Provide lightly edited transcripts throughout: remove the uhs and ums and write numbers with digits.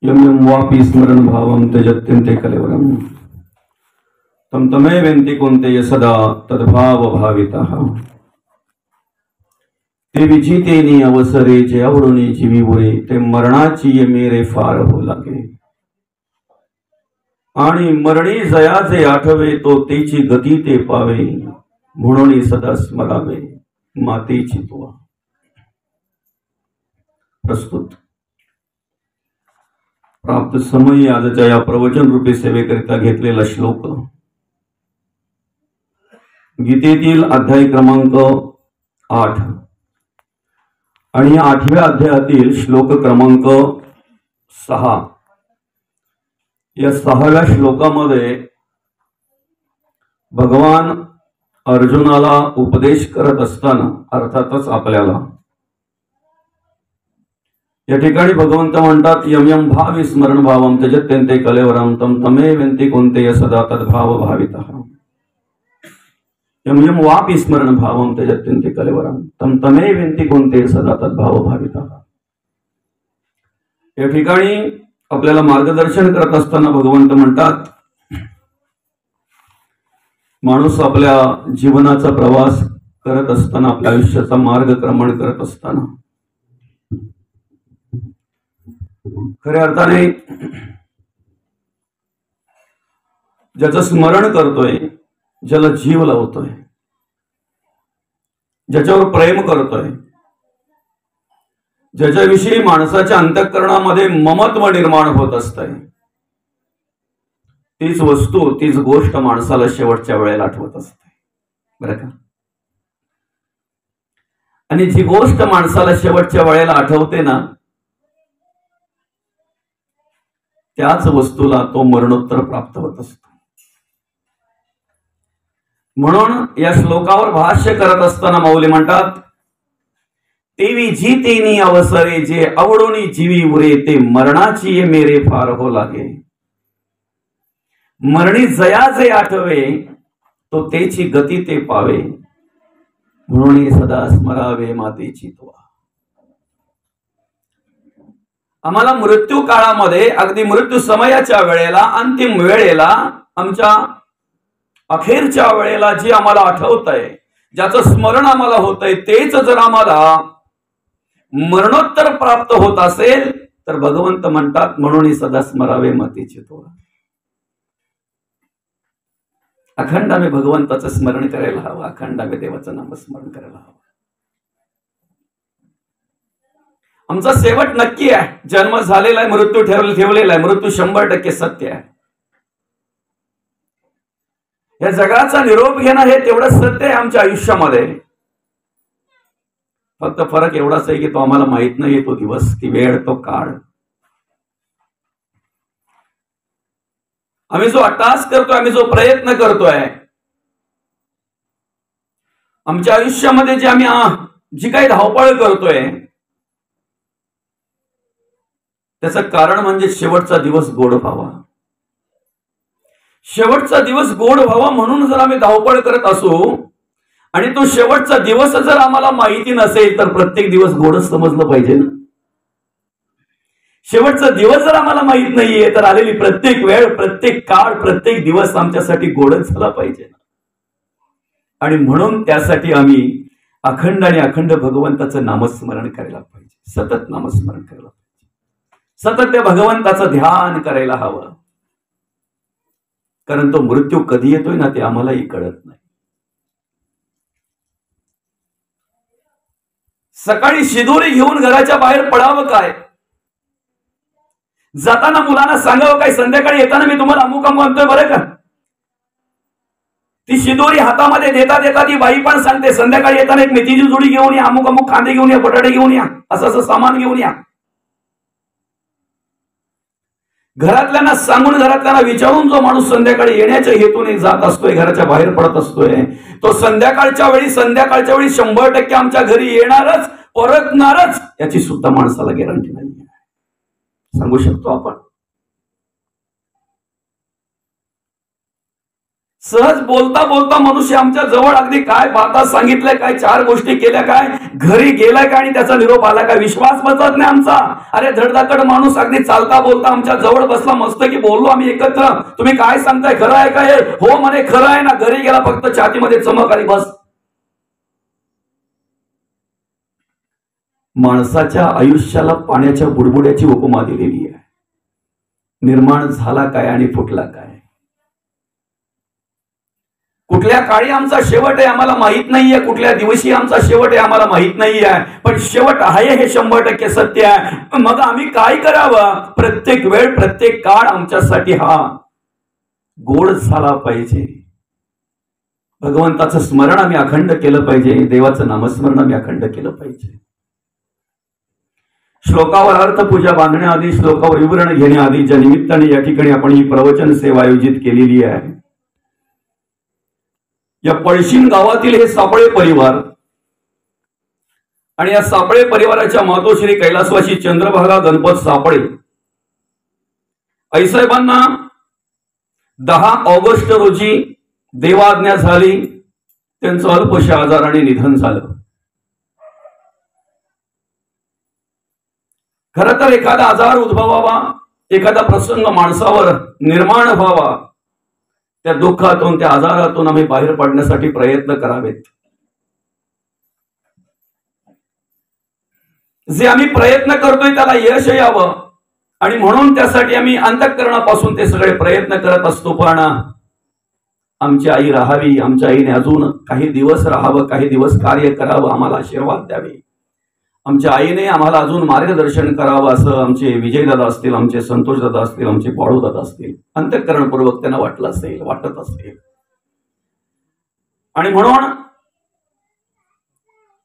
M M वापि स्मरण भावम त्यजत्यन्ते कलेवरम तम तमे वेंति कुंते सदा तद्भाव भावितः ते विजितेनी अवसरे जे आवडूनी जीवी बुरे ते मरणाची ये मेरे फार हो लागे आणि मरणी जयाचे आठवे तो तेची गती ते पावे म्हणून सदा स्मरावे मातेची तुवा। प्रस्तुत प्राप्त समय आजच्या या प्रवचन रूपी सेवेकरिता घेतलेला श्लोक गीतेतील अध्याय क्रमांक 8 आणि 8व्या अध्यायातील श्लोक क्रमांक 6। या 6व्या श्लोकामध्ये भगवान अर्जुनाला उपदेश करत असताना अर्थातच आपल्याला या ठिकाणी भगवंत म्हणतात यम यम भाव स्मरण भावम त्यजत्यन्ते कलेवरम तम तमे वेंति कुंते सदा तद्भाव भावितः यम यम वापि स्मरण भावम त्यजत्यन्ते कलेवरम तम तमे वेंति कुंते सदा तद्भाव भावितः। या ठिकाणी आपल्याला मार्गदर्शन करत असताना भगवंत म्हणतात माणूस आपल्या जीवनाचा प्रवास करत असताना आपल्या आयुष्याचा मार्गक्रमण करत असताना खऱ्या अर्थाने ज्याचं स्मरण करतोय, ज्याला जीव लावतोय, ज्याच्यावर प्रेम करतोय, ज्याच्याविषयी माणसाच्या अंतःकरणामध्ये ममत्व निर्माण होत असतंय तीच वस्तू तीच गोष्ट माणसाला शेवटच्या वेळेला आठवत असते बरं का। आणि जी गोष्ट माणसाला शेवटच्या वेळेला आठवते ना त्याच वस्तूला तो मरणोत्तर प्राप्त होत असतो। म्हणून या श्लोकावर भाष्य करत असताना माऊली म्हणतात तेवी जीतेनी अवसरे जे आवडोनी जीवी उरे ते मरणाची ये मेरे फार हो लागे मरणी जयाचे आठवे तो तेची गती ते पावे म्हणून सदा स्मरावे मातेची तुवा। आम्हाला मृत्यू काळामध्ये अगदी मृत्यू समयाच्या वेळेला अंतिम वेळेला आमच्या अखेरच्या वेळेला जे आम्हाला आठवतंय ज्याचं स्मरण आम्हाला होतंय तेच जर आम्हाला मरणोत्तर प्राप्त होत असेल तर भगवंत म्हणतात म्हणून सदा स्मरावे मातेची तुवा। अखंड आम्ही भगवंताचं स्मरण करायला हवं, अखंड आम्ही देवाचं नाम स्मरण करायला हवं। आमचा शेवट नक्की आहे, जन्म झालेला आहे, मृत्यू ठेवलेला आहे, मृत्यू 100% सत्य आहे। या जगाचा निरोप घेणं हे तेवढं सत्य आहे आमच्या आयुष्यामध्ये। फक्त फरक एवढाच आहे की तो आम्हाला माहित नाही तो दिवस की वेळ तो काळ। आम्ही जो अट्टास करतोय, आम्ही जो प्रयत्न करतोय आमच्या आयुष्यामध्ये जे आम्ही जी काही धावपळ करतोय त्याचं कारण म्हणजे शेवटचा दिवस गोड व्हावा। शेवटचा दिवस गोड व्हावा म्हणून जर आम्ही धावपळ करत असू आणि तो शेवटचा दिवस जर आम्हाला माहिती नसेल तर प्रत्येक दिवस गोडच समजलं पाहिजे ना। शेवटचा दिवस जर आम्हाला माहित नाहीये तर आलेली प्रत्येक वेळ, प्रत्येक काळ, प्रत्येक दिवस आमच्यासाठी गोडच झाला पाहिजे ना। आणि म्हणून त्यासाठी आम्ही अखंड आणि अखंड भगवंताचं नामस्मरण करायला पाहिजे, सतत नामस्मरण करायला पाहिजे, सतत त्या भगवंताचं ध्यान करायला हवं। कारण तो मृत्यू कधी येतोय ना ते आम्हालाही कळत नाही। सकाळी शिदोरी घेऊन घराच्या बाहेर पडावं काय, जाताना मुलांना सांगावं काय, संध्याकाळी येताना मी तुम्हाला अमुक अमुक आणतोय बरं का। ती शिदोरी हातामध्ये देता देता ती बाई पण सांगते संध्याकाळी येताना एक मेथीची जोडी घेऊन या, अमुक अमुक कांदे घेऊन या, बटाटे घेऊन या, असं असं सामान घेऊन या। घरातल्यांना सांगून घरातल्यांना विचारून जो माणूस संध्याकाळी येण्याच्या हेतूने जात असतोय, घराच्या बाहेर पडत असतोय, तो संध्याकाळच्या वेळी 100% आमच्या घरी येणारच, परतणारच याची सुद्धा माणसाला गॅरंटी नाही सांगू शकतो आपण। सहज बोलता बोलता मनुष्य आमच्या जवळ अगदी काय बाता सांगितल्या, काय 4 गोष्टी केल्या, काय घरी गेलाय का आणि त्याचा निरोप आला काय, विश्वास बसत नाही आमचा. अरे धडधाकड माणूस अगदी चालता बोलता आमच्या जवळ बसला, मस्त की बोललो आम्ही एकत्र, तुम्ही काय सांगताय, खरं आहे काय? हो म्हणे खरं आहे ना. घरी गेला फक्त छातीमध्ये चमक आली, बस. माणसाच्या आयुष्याला पाण्याच्या बुडबुड्याची उपमा दिलेली आहे. निर्माण झाला काय आणि फुटला काय, कुठल्या काळी आमचा शेवट आहे आम्हाला माहित नाहीये, कुठल्या दिवशी आमचा शेवट आहे आम्हाला माहित नाहीये, पण शेवट आहे हे 100% सत्य आहे. मग आम्ही काय करावं? प्रत्येक वेळ प्रत्येक काळ आमच्यासाठी हा गोड झाला पाहिजे. भगवंताचं स्मरण आम्ही अखंड केलं पाहिजे, देवाचं नामस्मरण आम्ही अखंड केलं पाहिजे. श्लोकावर अर्थपूजा बांधण्याआधी, श्लोकावर विवरण घेण्याआधी, ज्या निमित्ताने या ठिकाणी आपण ही प्रवचन सेवा आयोजित केलेली आहे, या पळशीन गावातील हे सापळे परिवार आणि या सापळे परिवाराच्या मातोश्री कैलासवासी चंद्रभागा गणपत सापळे आईसाहेबांना 10 ऑगस्ट रोजी देवाज्ञा झाली. त्यांचं अल्पशा आजाराने निधन झालं. खरं तर एखादा आजार उद्भवावा, एखादा प्रसंग माणसावर निर्माण व्हावा, त्या दुःखातून, त्या आजारातून आम्ही बाहेर पडण्यासाठी प्रयत्न करावेत. जे आम्ही प्रयत्न करतोय त्याला यश यावं आणि म्हणून त्यासाठी आम्ही अंतःकरणापासून ते सगळे प्रयत्न करत असतो. पण आमची आई राहावी, आमच्या आईने अजून काही दिवस राहावं, काही दिवस कार्य करावं, आम्हाला आशीर्वाद द्यावे, आमच्या आईने आम्हाला अजून मार्गदर्शन करावं, असं आमचे विजयदादा असतील, आमचे संतोषदादा असतील, आमचे बाळूदादा असतील, अंतःकरणपूर्वक त्यांना वाटलं असेल, वाटत असेल. आणि म्हणून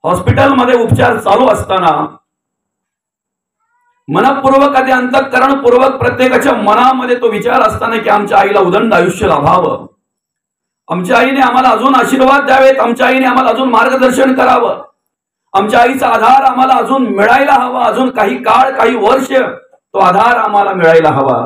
हॉस्पिटलमध्ये उपचार चालू असताना मनपूर्वक आधी अंतःकरणपूर्वक प्रत्येकाच्या मनामध्ये तो विचार असताना की आमच्या आईला उदंड आयुष्य लाभावं, आमच्या आईने आम्हाला अजून आशीर्वाद द्यावेत, आमच्या आईने आम्हाला अजून मार्गदर्शन करावं, आमच्या आईचा आधार आम्हाला अजून मिळायला हवा, अजून काही काळ, काही वर्ष तो आधार आम्हाला मिळायला हवा.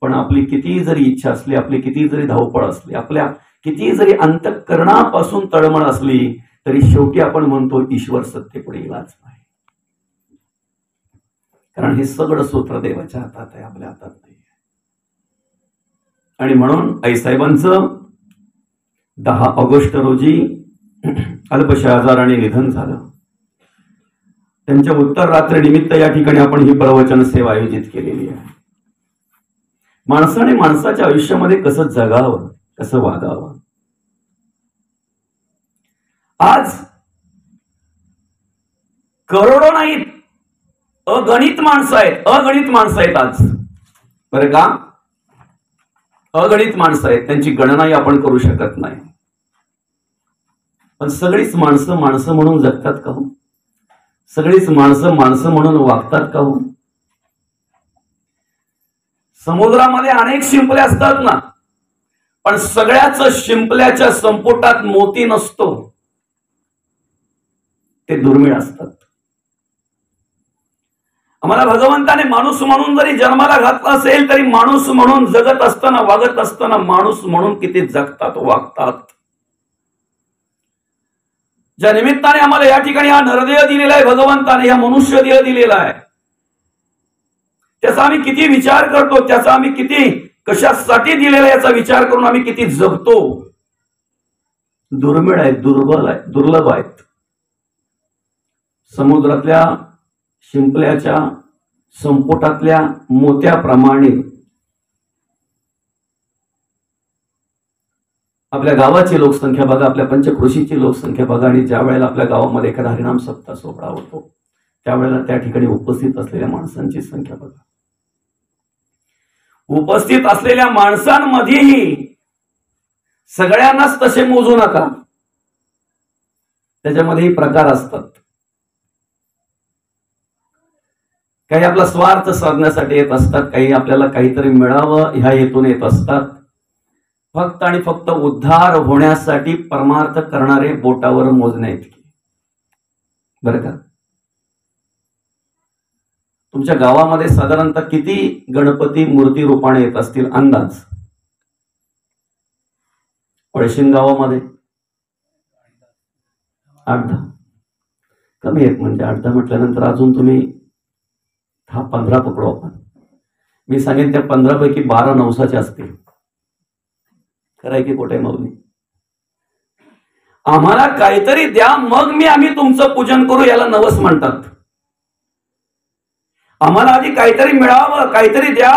पण आपली किती जरी इच्छा असली, आपली किती जरी धावपळ असली, आपल्या किती जरी अंतःकरणापासून तळमळ असली, तरी शेवटी आपण म्हणतो ईश्वर सत्तेपुढे इलाज नाही. कारण हे सगळं सूत्र देवाच्या हातात आहे, आपल्या हातात नाही. आणि म्हणून आईसाहेबांचं 10 ऑगस्ट रोजी अल्पशा आजाराने निधन झालं. त्यांच्या उत्तर रात्री निमित्त या ठिकाणी आपण ही प्रवचन सेवा आयोजित केलेली आहे. माणसाने माणसाच्या आयुष्यामध्ये कसं जगावं, कसं वागावं. आज करोडो नाहीत, अगणित माणसं आहेत, अगणित माणसं आहेत आज, बरं का, अगणित माणसं आहेत, त्यांची गणनाही आपण करू शकत नाही. पण सगळीच माणसं माणसं म्हणून जगतात का हो? सगळीच माणसं माणसं म्हणून वागतात का हो? समुद्रामध्ये अनेक शिंपले असतात ना, पण सगळ्याच शिंपल्याच्या संपुटात मोती नसतो, ते दुर्मिळ असतात. आम्हाला भगवंताने माणूस म्हणून जरी जन्माला घातला असेल, तरी माणूस म्हणून जगत असताना, वागत असताना माणूस म्हणून किती जगतात, वागतात. ज्या निमित्ताने आम्हाला या ठिकाणी हा नरदेह दिलेला आहे भगवंताने, हा मनुष्य देह दिलेला आहे, त्याचा आम्ही किती विचार करतो, त्याचा आम्ही किती कशासाठी दिलेला याचा विचार करून आम्ही किती जगतो. दुर्मिळ आहेत, दुर्बल आहेत, दुर्लभ आहेत. समुद्रातल्या शिंपल्याच्या संपुटातल्या मोत्याप्रमाणे आपल्या गावाची लोकसंख्या बघा, आपल्या पंचक्रोशीची लोकसंख्या बघा, आणि ज्या वेळेला आपल्या गावामध्ये एखादा हरिनाम सप्ताह सोहळा होतो, त्यावेळेला त्या ठिकाणी उपस्थित असलेल्या माणसांची संख्या बघा. उपस्थित असलेल्या माणसांमध्येही सगळ्यांनाच तसे मोजू नका, त्याच्यामध्येही प्रकार असतात. काही आपला स्वार्थ साधण्यासाठी येत असतात, काही आपल्याला काहीतरी मिळावं ह्या हेतून येत असतात. फक्त आणि फक्त उद्धार होण्यासाठी परमार्थ करणारे बोटावर मोजण्या इतके, बरं का. तुमच्या गावामध्ये साधारणतः किती गणपती मूर्ती रूपाने येत असतील अंदाज? पळशीन गावामध्ये 8-10 कमी आहेत. म्हणजे 8-10 म्हटल्यानंतर अजून तुम्ही 10-15 पकडू आपण. मी सांगेन त्या 15 पैकी 12 नवसाचे असतील. खरं आहे की खोटं आहे माऊली? आम्हाला काहीतरी द्या, मग आम्ही तुमचं पूजन करू, याला नवस म्हणतात. आम्हाला आधी काहीतरी मिळावं, काहीतरी द्या,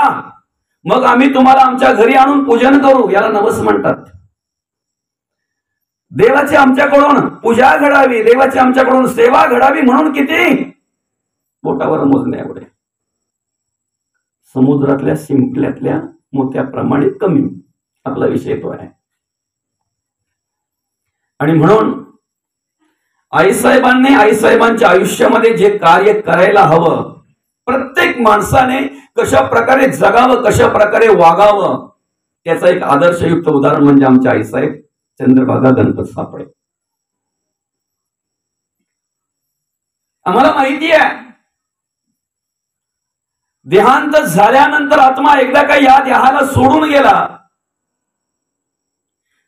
मग आम्ही तुम्हाला आमच्या घरी आणून पूजन करू, याला नवस म्हणतात. देवाची आमच्याकडून पूजा घडावी, देवाची आमच्याकडून सेवा घडावी म्हणून किती? बोटावर मोजण्या एवढे. समुद्रातल्या शिंपल्यातल्या मोत्याप्रमाणे कमी आपला विषय तो आहे. आणि म्हणून आईसाहेबांनी आईसाहेबांच्या आयुष्यामध्ये जे कार्य करायला हवं, प्रत्येक माणसाने कशा प्रकारे जगावं, कशा प्रकारे वागावं, त्याचं एक आदर्शयुक्त उदाहरण म्हणजे आमचे आईसाहेब चंद्रभागा गणपत सापळे. आम्हाला माहिती आहे देहांत झाल्यानंतर आत्मा एकदा काही या देहाला सोडून गेला,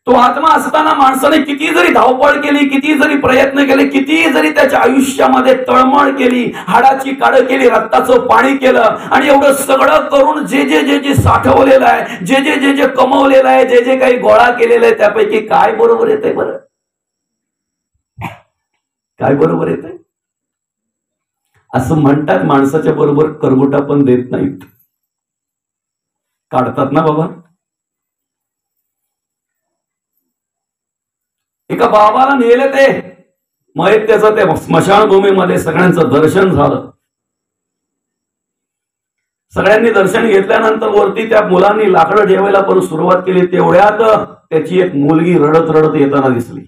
तो आत्मा असताना माणसाने किती जरी धावपळ केली, किती जरी प्रयत्न केले, किती जरी त्याच्या आयुष्यामध्ये तळमळ केली, हाडाची काढ केली, रक्ताचं पाणी केलं, आणि एवढं सगळं करून जे जे जे जे साठवलेलं आहे, जे जे जे जे कमवलेलं आहे, जे जे काही गोळा केलेलं आहे, त्यापैकी काय बरोबर येतंय? बरं काय बरोबर येतंय? असं म्हणतात माणसाच्या बरोबर करगोटा पण देत नाहीत, काढतात ना बाबा. एका बाबाला नेले ते मग त्याचं ते स्मशानभूमीमध्ये सगळ्यांचं दर्शन झालं. सगळ्यांनी दर्शन घेतल्यानंतर वरती त्या मुलांनी लाकडं ठेवायला परत सुरुवात केली. तेवढ्यात त्याची एक मुलगी रडत रडत येताना दिसली.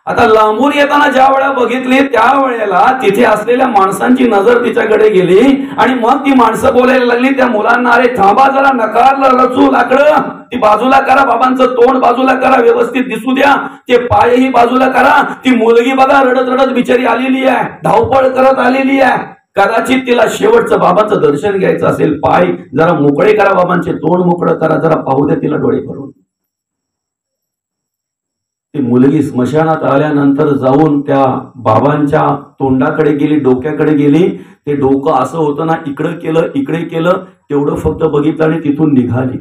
आता लांबून येताना ज्या वेळेला बघितली त्यावेळेला तिथे असलेल्या माणसांची नजर तिच्याकडे गेली आणि मग ती माणसं बोलायला लागली त्या मुलांना, अरे थांबा जरा, नकार रचू, लाकडं ती बाजूला करा, बाबांचं तोंड बाजूला करा, व्यवस्थित दिसू द्या, ते पायही बाजूला करा. ती मुलगी बघा रडत रडत बिचारी आलेली आहे, धावपळ करत आलेली आहे. कदाचित तिला शेवटचं बाबांचं दर्शन घ्यायचं असेल. पाय जरा मोकळे करा, बाबांचे तोंड मोकळं करा, जरा पाहू द्या तिला डोळे भरून. ती मुलगी स्मशानात आल्यानंतर जाऊन त्या बाबांच्या तोंडाकडे गेली, डोक्याकडे गेली. ते डोकं असं होतं ना, इकडं केलं, इकडे केलं, तेवढं फक्त बघितलं आणि तिथून निघाली.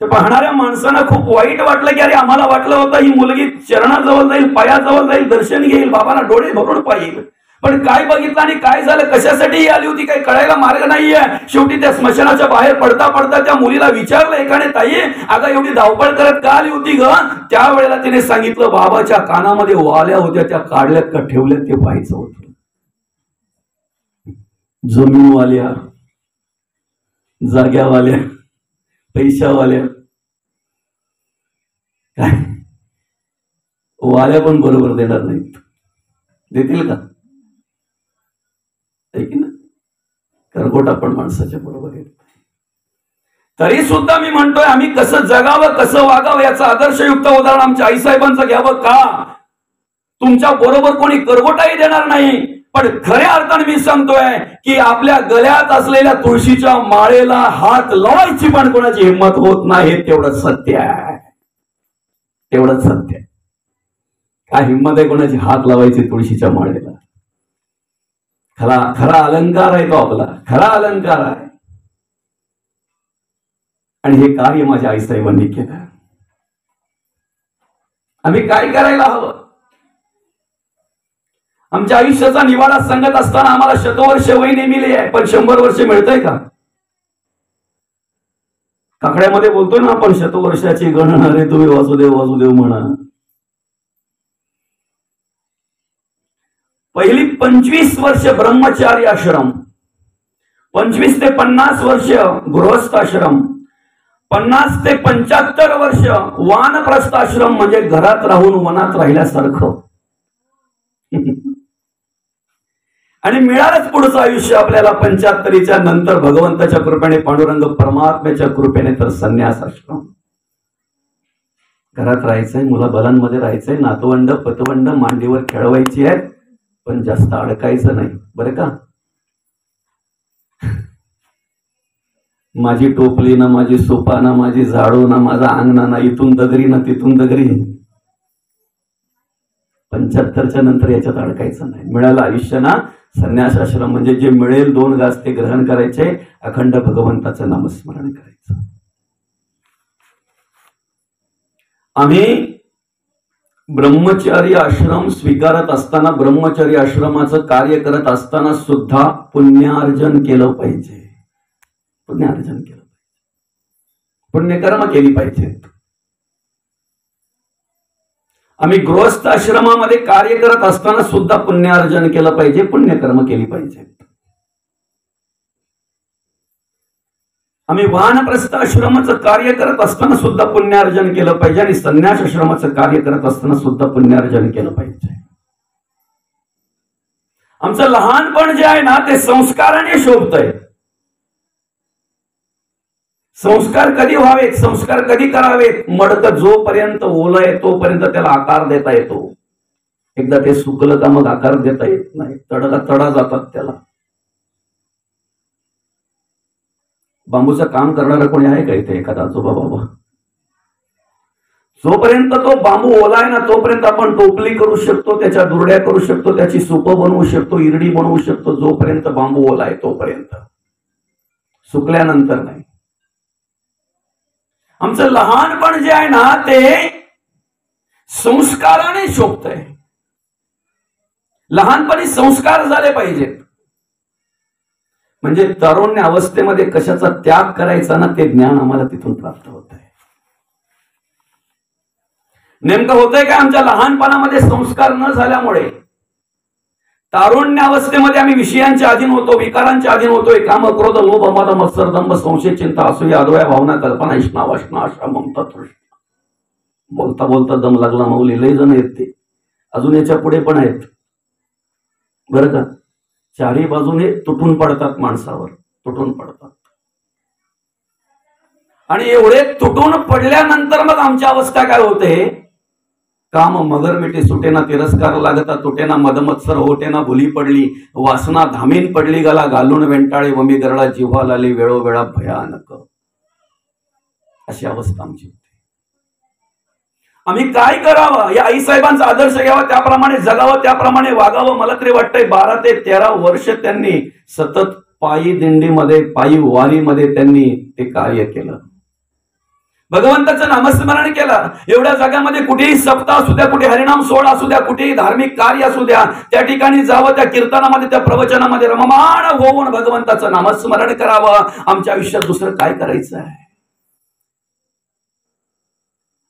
ते पाहणाऱ्या माणसांना खूप वाईट वाटलं की अरे आम्हाला वाटलं होतं ही मुलगी चरणाजवळ जाईल, पायाजवळ जाईल, दर्शन घेईल, बाबांना डोळे भरून पाहिल, पण काय बघितलं आणि काय झालं, कशासाठी आली होती काही कळायला मार्ग नाहीये. शेवटी त्या स्मशानाच्या बाहेर पडता पडता त्या मुलीला विचारलं एकाने, ताई अगं एवढी धावपळ करत का आली होती ग? त्यावेळेला तिने सांगितलं, बाबाच्या कानामध्ये वाल्या होत्या, त्या काढल्यात का ठेवल्यात ते पाहायचं होतं. जमीनवाल्या, जाग्यावाल्या, पैशावाल्या, काय वाल्या पण बरोबर देणार नाहीत. देतील का? करगोटा पण माणसाच्या बरोबर येत. तरी सुद्धा मी म्हणतोय आम्ही कसं जगावं, कसं वागावं याचं आदर्शयुक्त उदाहरण आमच्या आईसाहेबांचं घ्यावं का? तुमच्या बरोबर कोणी करगोटाही देणार नाही, पण खऱ्या अर्थाने मी सांगतोय की आपल्या गळ्यात असलेल्या तुळशीच्या माळेला हात लावायची पण कोणाची हिंमत होत नाही. तेवढंच सत्य आहे, तेवढंच सत्य. काय हिंमत आहे कोणाची हात लावायची तुळशीच्या माळेला? खरा अलंकार आहे तो आपला, खरा अलंकार आहे. आणि हे कार्य माझ्या आईसाहेबांनी केलं. आम्ही काय करायला हवं? आमच्या आयुष्याचा निवाडा सांगत असताना आम्हाला शतवर्ष वय नेमिले आहे, पण 100 वर्ष मिळतंय का? काकड्यामध्ये बोलतोय ना आपण, शतवर्षाची गणना रे तुम्ही वासुदेव वासुदेव म्हणा. पहिली 25 वर्ष ब्रह्मचारी आश्रम, 25 ते 50 वर्ष गृहस्थ आश्रम, 50 ते 75 वर्ष वानप्रस्थ आश्रम, म्हणजे घरात राहून वनात राहिल्यासारखं. आणि मिळालंच पुढचं आयुष्य आपल्याला 75च्या नंतर भगवंताच्या कृपेने, पांडुरंग परमात्म्याच्या कृपेने तर संन्यास आश्रम. घरात राहायचंय, मुलाबालांमध्ये राहायचंय, नातवंड पतवंड मांडीवर खेळवायची आहेत, पण जास्त अडकायचं नाही बरं का. माझी टोपली ना, माझी सोपा ना, माझी झाडू ना, माझा अंगणा ना, इथून दगरी ना तिथून दगरी. 75च्या नंतर याच्यात अडकायचं नाही. मिळालं आयुष्य ना, संन्यास आश्रम म्हणजे जे मिळेल 2 घास ते ग्रहण करायचे, अखंड भगवंताचं नामस्मरण करायचं. आम्ही ब्रह्मचारी आश्रम स्वीकारत असताना, ब्रह्मचारी आश्रमाचं कार्य करत असताना सुद्धा पुण्यार्जन केलं पाहिजे. पुण्यार्जन केलं पाहिजे, पुण्यकर्म केली पाहिजेत. आम्ही गृहस्थ आश्रमामध्ये कार्य करत असताना सुद्धा पुण्यार्जन केलं पाहिजे, पुण्यकर्म केली पाहिजेत. आम्ही वानप्रस्थ आश्रमाचं कार्य करत असताना सुद्धा पुण्यार्जन केलं पाहिजे आणि संन्यास आश्रमाचं कार्य करत असताना सुद्धा पुण्यार्जन केलं पाहिजे. आमचं लहानपण जे आहे ना, ते संस्काराने शोभतंय. संस्कार कधी व्हावेत, संस्कार कधी करावेत? मडकं जोपर्यंत ओलं आहे तोपर्यंत त्याला आकार देता येतो. एकदा ते सुकलं का मग आकार देता येत नाही, तडा जातात त्याला. बांबूचं काम करणारं कोणी आहे का इथे? एखादा आजोबा बाबा? जोपर्यंत तो बांबू ओला आहे ना तोपर्यंत आपण टोपली करू शकतो, त्याच्या दुरड्या करू शकतो, त्याची सुपं बनवू शकतो, इरडी बनवू शकतो. जोपर्यंत बांबू ओला आहे तोपर्यंत, सुकल्यानंतर नाही. आमचं लहानपण जे आहे ना ते संस्काराने शोभतंय. लहानपणी संस्कार झाले पाहिजेत. म्हणजे तारुण्य अवस्थेमध्ये कशाचा त्याग करायचा ना, ते ज्ञान आम्हाला तिथून प्राप्त होत आहे. नेमकं होतंय काय? आमच्या लहानपणामध्ये संस्कार न झाल्यामुळे तारुण्य अवस्थेमध्ये आम्ही विषयांच्या अधीन होतो, विकारांच्या अधीन होतोय. काम, क्रोध, लोभ, मद, मत्सर, दंभ, संशय, चिंता, असूया, अद्वया, भावना, कल्पना, इष्णा, वासना, आशा, ममता, तृष्णा. बोलता बोलता दम लागला माऊली. लय जण आहेत ते, अजून याच्या पुढे पण आहेत बरं का. चारही बाजूने तुटून पडतात, माणसावर तुटून पडतात. आणि एवढे तुटून पडल्यानंतर मग आमची अवस्था काय होते? काम मगर मिटे सुटेना, तिरस्कार लागता तुटेना, मदमत्सर होटेना, भुली पडली वासना, धामीन पडली गला, घालून वेंटाळे वमी गरळा, जिव्हा लाली वेळोवेळा भयानक. अशी अवस्था आमची होती. आम्ही काय करावं? या आईसाहेबांचा आदर्श घ्यावा, त्याप्रमाणे जगावं, त्याप्रमाणे वागावं. मला तरी वाटतंय 12 ते 13 वर्ष त्यांनी सतत पायी दिंडीमध्ये, पायी वारीमध्ये त्यांनी ते कार्य केलं. भगवंताचं नामस्मरण केलं. एवढ्या जगामध्ये कुठेही सप्ताह असू द्या, कुठे हरिनाम सोहळा असू द्या, कुठेही धार्मिक कार्य असू द्या, त्या ठिकाणी जावं, त्या कीर्तनामध्ये, त्या प्रवचनामध्ये रममाण होऊन भगवंताचं नामस्मरण करावं. आमच्या आयुष्यात दुसरं काय करायचं आहे?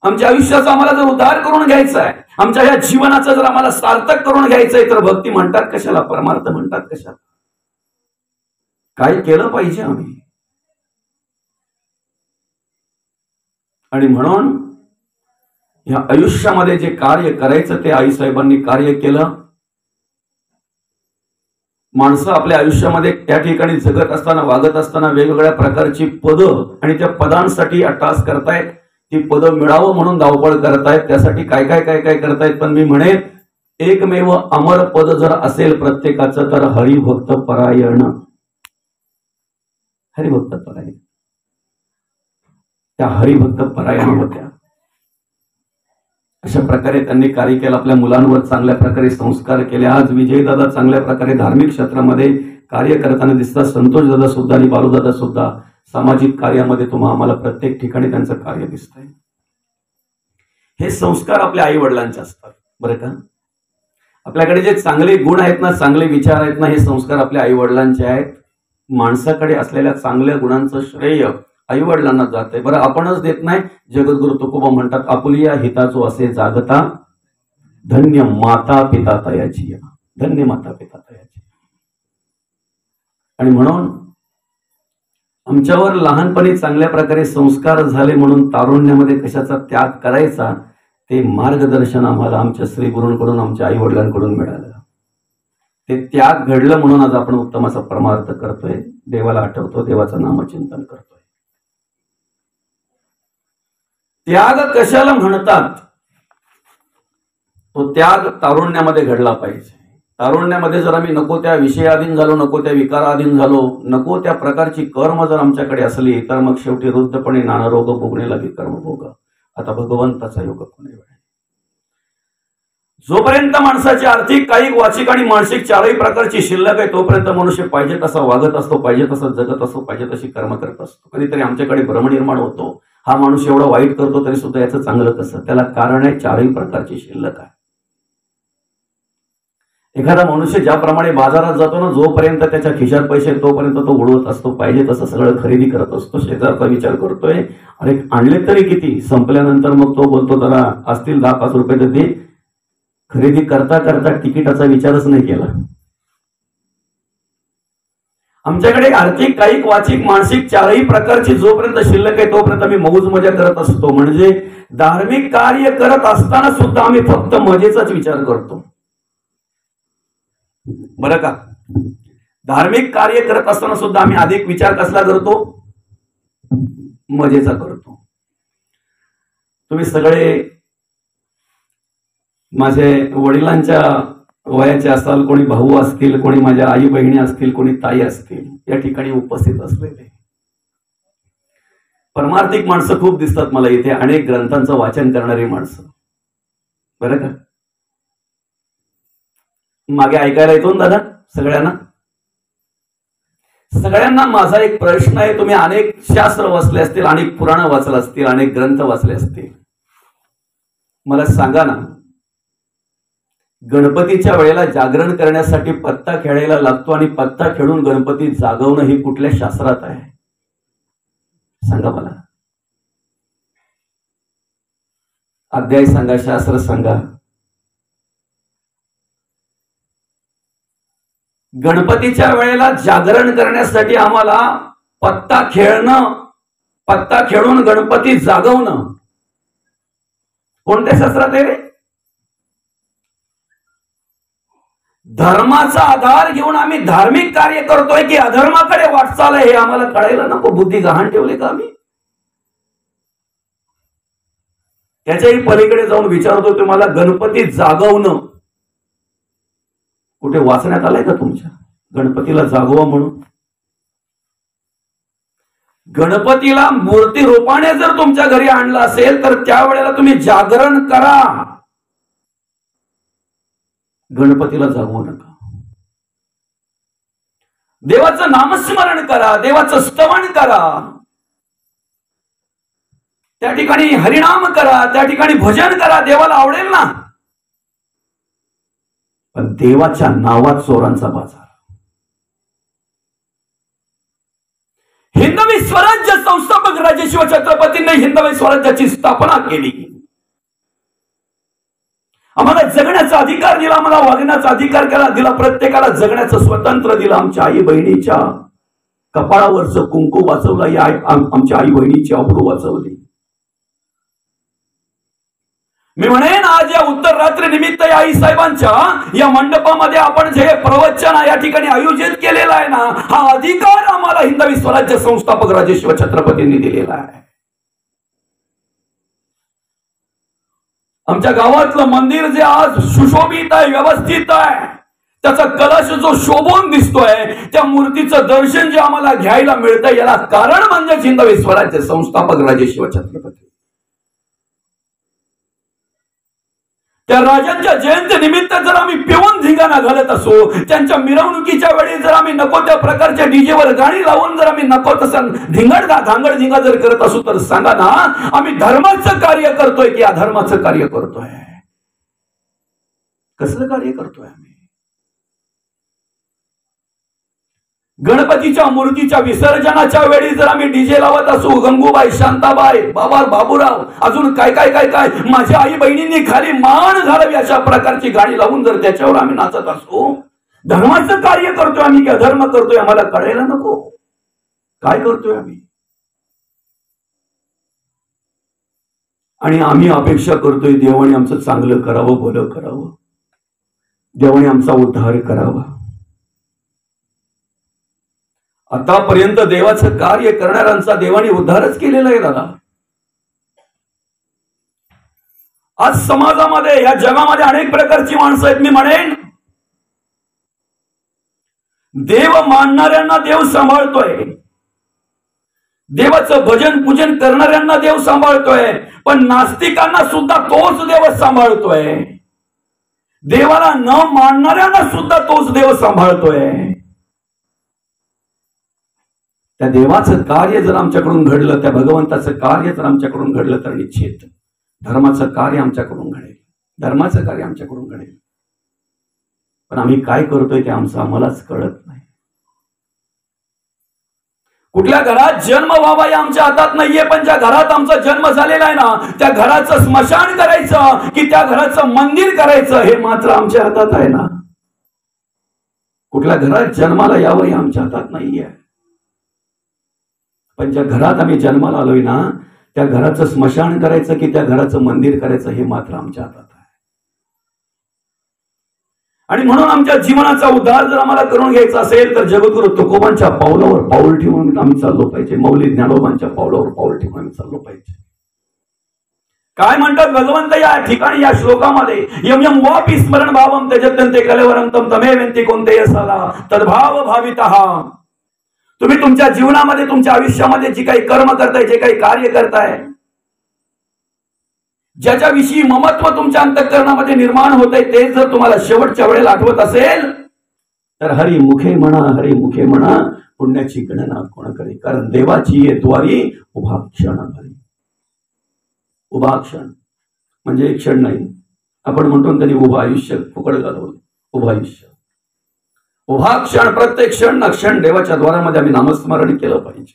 आमच्या आयुष्याचा आम्हाला जर उद्धार करून घ्यायचा आहे, आमच्या या जीवनाचं जर आम्हाला सार्थक करून घ्यायचंय, तर भक्ती म्हणतात कशाला, परमार्थ म्हणतात कशाला? काय केलं पाहिजे आम्ही? आणि म्हणून या आयुष्यामध्ये जे कार्य करायचं ते आईसाहेबांनी कार्य केलं. माणसं आपल्या आयुष्यामध्ये त्या ठिकाणी जगत असताना, वागत असताना वेगवेगळ्या प्रकारची पदं आणि त्या पदांसाठी अट्टास करतायत. ती पदं मिळावं म्हणून धावपळ करतायत. त्यासाठी काय काय काय काय करतायत. पण मी म्हणेन, एकमेव अमर पद जर असेल प्रत्येकाचं तर हरिभक्त परायण. हरिभक्त परायण. त्या हरिभक्त परायण होत्या. अशा प्रकारे त्यांनी कार्य केलं. आपल्या मुलांवर चांगल्या प्रकारे संस्कार केले. आज विजयदादा चांगल्या प्रकारे धार्मिक क्षेत्रामध्ये कार्य करताना दिसतात. संतोष दादा सुद्धा आणि बालूदादा सुद्धा सामाजिक कार्यामध्ये आम्हाला प्रत्येक ठिकाणी त्यांचं कार्य दिसतंय. हे संस्कार आपल्या आई वडिलांचे असतात बरं का. आपल्याकडे जे चांगले गुण आहेत ना, चांगले विचार आहेत ना, हे संस्कार आपल्या आई वडिलांचे आहेत. माणसाकडे असलेल्या चांगल्या गुणांचं श्रेय आई वडिलांना जाते. बरं, आपणच देत नाही. जगद्गुरु तुकोबा म्हणतात, आपुलिया हिताचो असे जागता, धन्य माता पिता तयाची. धन्य माता पिता तयाची. आणि म्हणून आमच्यावर लहानपणी चांगल्या प्रकारे संस्कार झाले म्हणून तारुण्यामध्ये कशाचा त्याग करायचा ते मार्गदर्शन आम्हाला आमच्या श्री गुरूंकडून, आमच्या आई वडिलांकडून मिळालं. ते त्याग घडलं म्हणून आज आपण उत्तम असा परमार्थ करतोय, देवाला आठवतो, देवाचं नामचिंतन करतोय. त्याग कशाला म्हणतात? तो त्याग तारुण्यामध्ये घडला पाहिजे. तारुण्यामध्ये जर आम्ही नको त्या विषयाधीन झालो, नको त्या विकाराधीन झालो, नको त्या प्रकारची कर्म जर आमच्याकडे असली, तर मग शेवटी रुद्धपणे नाना रोग भोगणे लागे कर्म भोग. आता भगवंताचा योग कोणी वेळ. जोपर्यंत माणसाची आर्थिक, कायिक, वाचिक आणि मानसिक चारही प्रकारची शिल्लक आहे, तोपर्यंत मनुष्य पाहिजे तसा वागत असतो, पाहिजे तसा जगत असतो, पाहिजे तशी कर्म करत असतो. कधीतरी आमच्याकडे भ्रम निर्माण होतो, हा माणूस एवढा वाईट करतो तरी सुद्धा याचं चांगलं कसं. त्याला कारण आहे चारही प्रकारची शिल्लक आहे. एखादा मनुष्य ज्याप्रमाणे बाजारात जातो ना, जोपर्यंत त्याच्या खिशात पैसे तोपर्यंत तो उडवत असतो, पाहिजे तसं सगळं खरेदी करत असतो, शेजारचा विचार करतोय, अरे आणले तरी किती. संपल्यानंतर मग तो बोलतो जरा असतील 10-5 रुपये तर ते. खरेदी करता करता तिकिटाचा विचारच नाही केला. आमच्याकडे आर्थिक, कायिक, वाचिक, मानसिक चारही प्रकारची जोपर्यंत शिल्लक आहे तोपर्यंत आम्ही मौज मजा करत असतो. म्हणजे धार्मिक कार्य करत असताना सुद्धा आम्ही फक्त मजेचाच विचार करतो, बरं का. धार्मिक कार्य करत असताना सुद्धा आम्ही अधिक विचार कसला करतो, मजेचा करतो. तुम्ही सगळे माझे वडिलांच्या वयाचे असाल, कोणी भाऊ असतील, कोणी माझ्या आई बहिणी असतील, कोणी ताई असतील, या ठिकाणी उपस्थित असलेले परमार्थिक माणसं खूप दिसतात मला इथे. अनेक ग्रंथांचं वाचन करणारी माणसं, बरं का. मागे ऐकायला येतो ना दादा सगळ्यांना. सगळ्यांना माझा एक प्रश्न आहे. तुम्ही अनेक शास्त्र वाचले असतील, अनेक पुराण वाचले असतील, अनेक ग्रंथ वाचले असतील. मला सांगा ना, गणपतीच्या वेळेला जागरण करण्यासाठी पत्ता खेळायला लागतो आणि पत्ता खेळून गणपती जागवणं ही कुठल्या शास्त्रात आहे? सांगा मला. अध्याय सांगा, शास्त्र सांगा. गणपतीच्या वेळेला जागरण करण्यासाठी आम्हाला पत्ता खेळणं, पत्ता खेळून गणपती जागवणं कोणत्या शास्त्रात आहे रे? धर्माचा आधार घेऊन आम्ही धार्मिक कार्य करतोय की अधर्माकडे वाटचाल आहे हे आम्हाला कळायला नको. बुद्धी गहाण ठेवली का आम्ही? त्याच्याही पलीकडे जाऊन विचारतो तुम्हाला, गणपती जागवणं कुठे वाचण्यात आलंय का तुमच्या? गणपतीला जागवा म्हणून. गणपतीला मूर्ती रूपाने जर तुमच्या घरी आणलं असेल तर त्यावेळेला तुम्ही जागरण करा, गणपतीला जागवू नका. देवाचं नामस्मरण करा, देवाचं स्तवन करा, त्या ठिकाणी हरिनाम करा, त्या ठिकाणी भजन करा, देवाला आवडेल ना. पण देवाच्या नावात चोरांचा बाजार. हिंदवी स्वराज्य संस्थापक राजे शिवछत्रपतींनी हिंदवी स्वराज्याची स्थापना केली. आम्हाला जगण्याचा अधिकार दिला, आम्हाला वागण्याचा अधिकार दिला, प्रत्येकाला जगण्याचं स्वतंत्र दिलं. आमच्या आई बहिणीच्या कपाळावरचं कुंकू वाचवलं, आमच्या आई बहिणीची अब्रू वाचवली. मी म्हणेन आज या उत्तर रात्री निमित्त या आई साहेबांच्या या मंडपामध्ये आपण जे प्रवचन या ठिकाणी आयोजित केलेलं आहे ना, हा अधिकार आम्हाला हिंदवी स्वराज्य संस्थापक राजे शिवछत्रपतींनी दिलेला आहे. आमच्या गावातलं मंदिर जे आज सुशोभित आहे, व्यवस्थित आहे, त्याचा कलश जो शोभून दिसतोय, त्या मूर्तीचं दर्शन जे आम्हाला घ्यायला मिळतंय, याला कारण म्हणजे हिंदवी स्वराज्य संस्थापक राजे शिवछत्रपती. त्या राजांच्या जयंती निमित्त जर आम्ही पिऊन धिंगाणा घालत असो, त्यांच्या मिरवणुकीच्या वेळी जर आम्ही नको त्या प्रकारच्या डीजेवर गाणी लावून जर आम्ही नको तसं धांगडधिंगा जर करत असू, तर सांगा ना, आम्ही धर्माचं कार्य करतोय की अधर्माचं कार्य करतोय? कसलं कार्य करतोय आम्ही? गणपतीच्या मूर्तीच्या विसर्जनाच्या वेळी जर आम्ही डीजे लावत असू, गंगूबाई, शांताबाई, बाबा, बाबूराव, अजून काय काय काय काय, माझ्या आई बहिणींनी खाली मान घालावी अशा प्रकारची गाणी लावून जर त्याच्यावर आम्ही नाचत असू, धर्माचं कार्य करतोय आम्ही की अधर्म करतोय? आम्हाला कळायला नको काय करतोय आम्ही. आणि आम्ही अपेक्षा करतोय देवाने आमचं चांगलं करावं, भलं करावं, देवाने आमचा उद्धार करावा. आतापर्यंत देवाचं कार्य करणाऱ्यांचा देवाने उद्धारच केलेला आहे दादा. आज समाजामध्ये, या जगामध्ये अनेक प्रकारची माणसं आहेत. मी म्हणेन देव मानणाऱ्यांना देव सांभाळतोय, देवाचं भजन पूजन करणाऱ्यांना देव सांभाळतोय, पण नास्तिकांना सुद्धा तोच देव सांभाळतोय, देवाला न मानणाऱ्यांना सुद्धा तोच देव सांभाळतोय. त्या देवाचं कार्य जर आमच्याकडून घडलं, त्या भगवंताचं कार्य जर आमच्याकडून घडलं तर निश्चित धर्माचं कार्य आमच्याकडून घडेल, धर्माचं कार्य आमच्याकडून घडेल. पण आम्ही काय करतोय ते आम्हालाच कळत नाही. कुठल्या घरात जन्म व्हावा हे आमच्या हातात नाहीये, पण ज्या घरात आमचा जन्म झालेला आहे ना, त्या घराचं स्मशान करायचं की त्या घराचं मंदिर करायचं हे मात्र आमच्या हातात आहे ना. कुठल्या घरात जन्माला यावं हे आमच्या हातात नाहीये, पण ज्या घरात आम्ही जन्माला आलोय ना, त्या घराचं स्मशान करायचं की त्या घराचं मंदिर करायचं हे मात्र आमच्या हातात आहे. आणि म्हणून आमच्या जीवनाचा उद्धार जर आम्हाला करून घ्यायचा असेल तर जगद्गुरु तुकोबांच्या पावलावर पाऊल ठेवून आम्ही चाललो पाहिजे, मौली ज्ञानोबांच्या पावलावर पाऊल ठेवून आम्ही चाललो पाहिजे. काय म्हणतात भगवंत या ठिकाणी या श्लोकामध्ये, यम यम वापी स्मरण भावम त्यजत्यन्ते कलेवरम तम तमेवेंति कोणते यसाला तद्भाव भावितः. तुम्ही तुमच्या जीवनामध्ये तुमच्या आयुष्यामध्ये जी काही कर्म करताय, जे काही कार्य करताय, ज्याच्याविषयी ममत्व तुमच्या अंतःकरणामध्ये निर्माण होतंय, ते जर तुम्हाला शेवटच्या वेळेला आठवत असेल तर हरी मुखे म्हणा, हरी मुखे म्हणा, पुण्याची गणना कोण करे. कारण देवाची ये द्वारी उभा क्षण भरी. उभा क्षण म्हणजे एक क्षण नाही, आपण म्हणतो त्यांनी उभं आयुष्य फुकट घालवलं. उभं आयुष्य, उभा क्षण, प्रत्येक क्षण ना क्षण देवाच्या द्वारामध्ये आम्ही नामस्मरण केलं पाहिजे.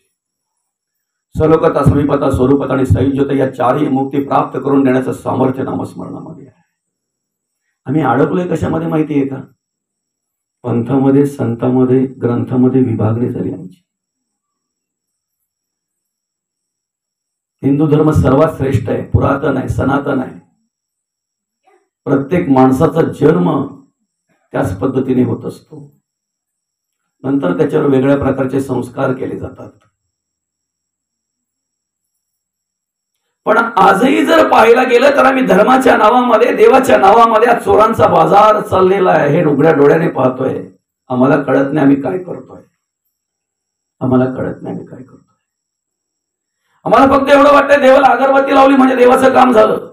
सलोकता, समीपता, स्वरूपता आणि संयुजता या चारही मुक्ती प्राप्त करून देण्याचं सामर्थ्य नामस्मरणामध्ये आहे. आम्ही अडकलोय कशामध्ये माहिती आहे का? पंथामध्ये, संतांमध्ये, ग्रंथामध्ये विभागणी झाली आमची. हिंदू धर्म सर्वात श्रेष्ठ आहे, पुरातन आहे, सनातन आहे. प्रत्येक माणसाचा जन्म त्याच पद्धतीने होत असतो, नंतर त्याच्यावर वेगळ्या प्रकारचे संस्कार केले जातात. पण आजही जर पाहायला गेलं तर आम्ही धर्माच्या नावामध्ये, देवाच्या नावामध्ये चोरांचा बाजार चाललेला आहे, हे उघड्या डोळ्याने पाहतोय. आम्हाला कळत नाही आम्ही काय करतोय, आम्हाला कळत नाही आम्ही काय करतोय. आम्हाला फक्त एवढं वाटतंय देवाला अगरबत्ती लावली म्हणजे देवाचं काम झालं,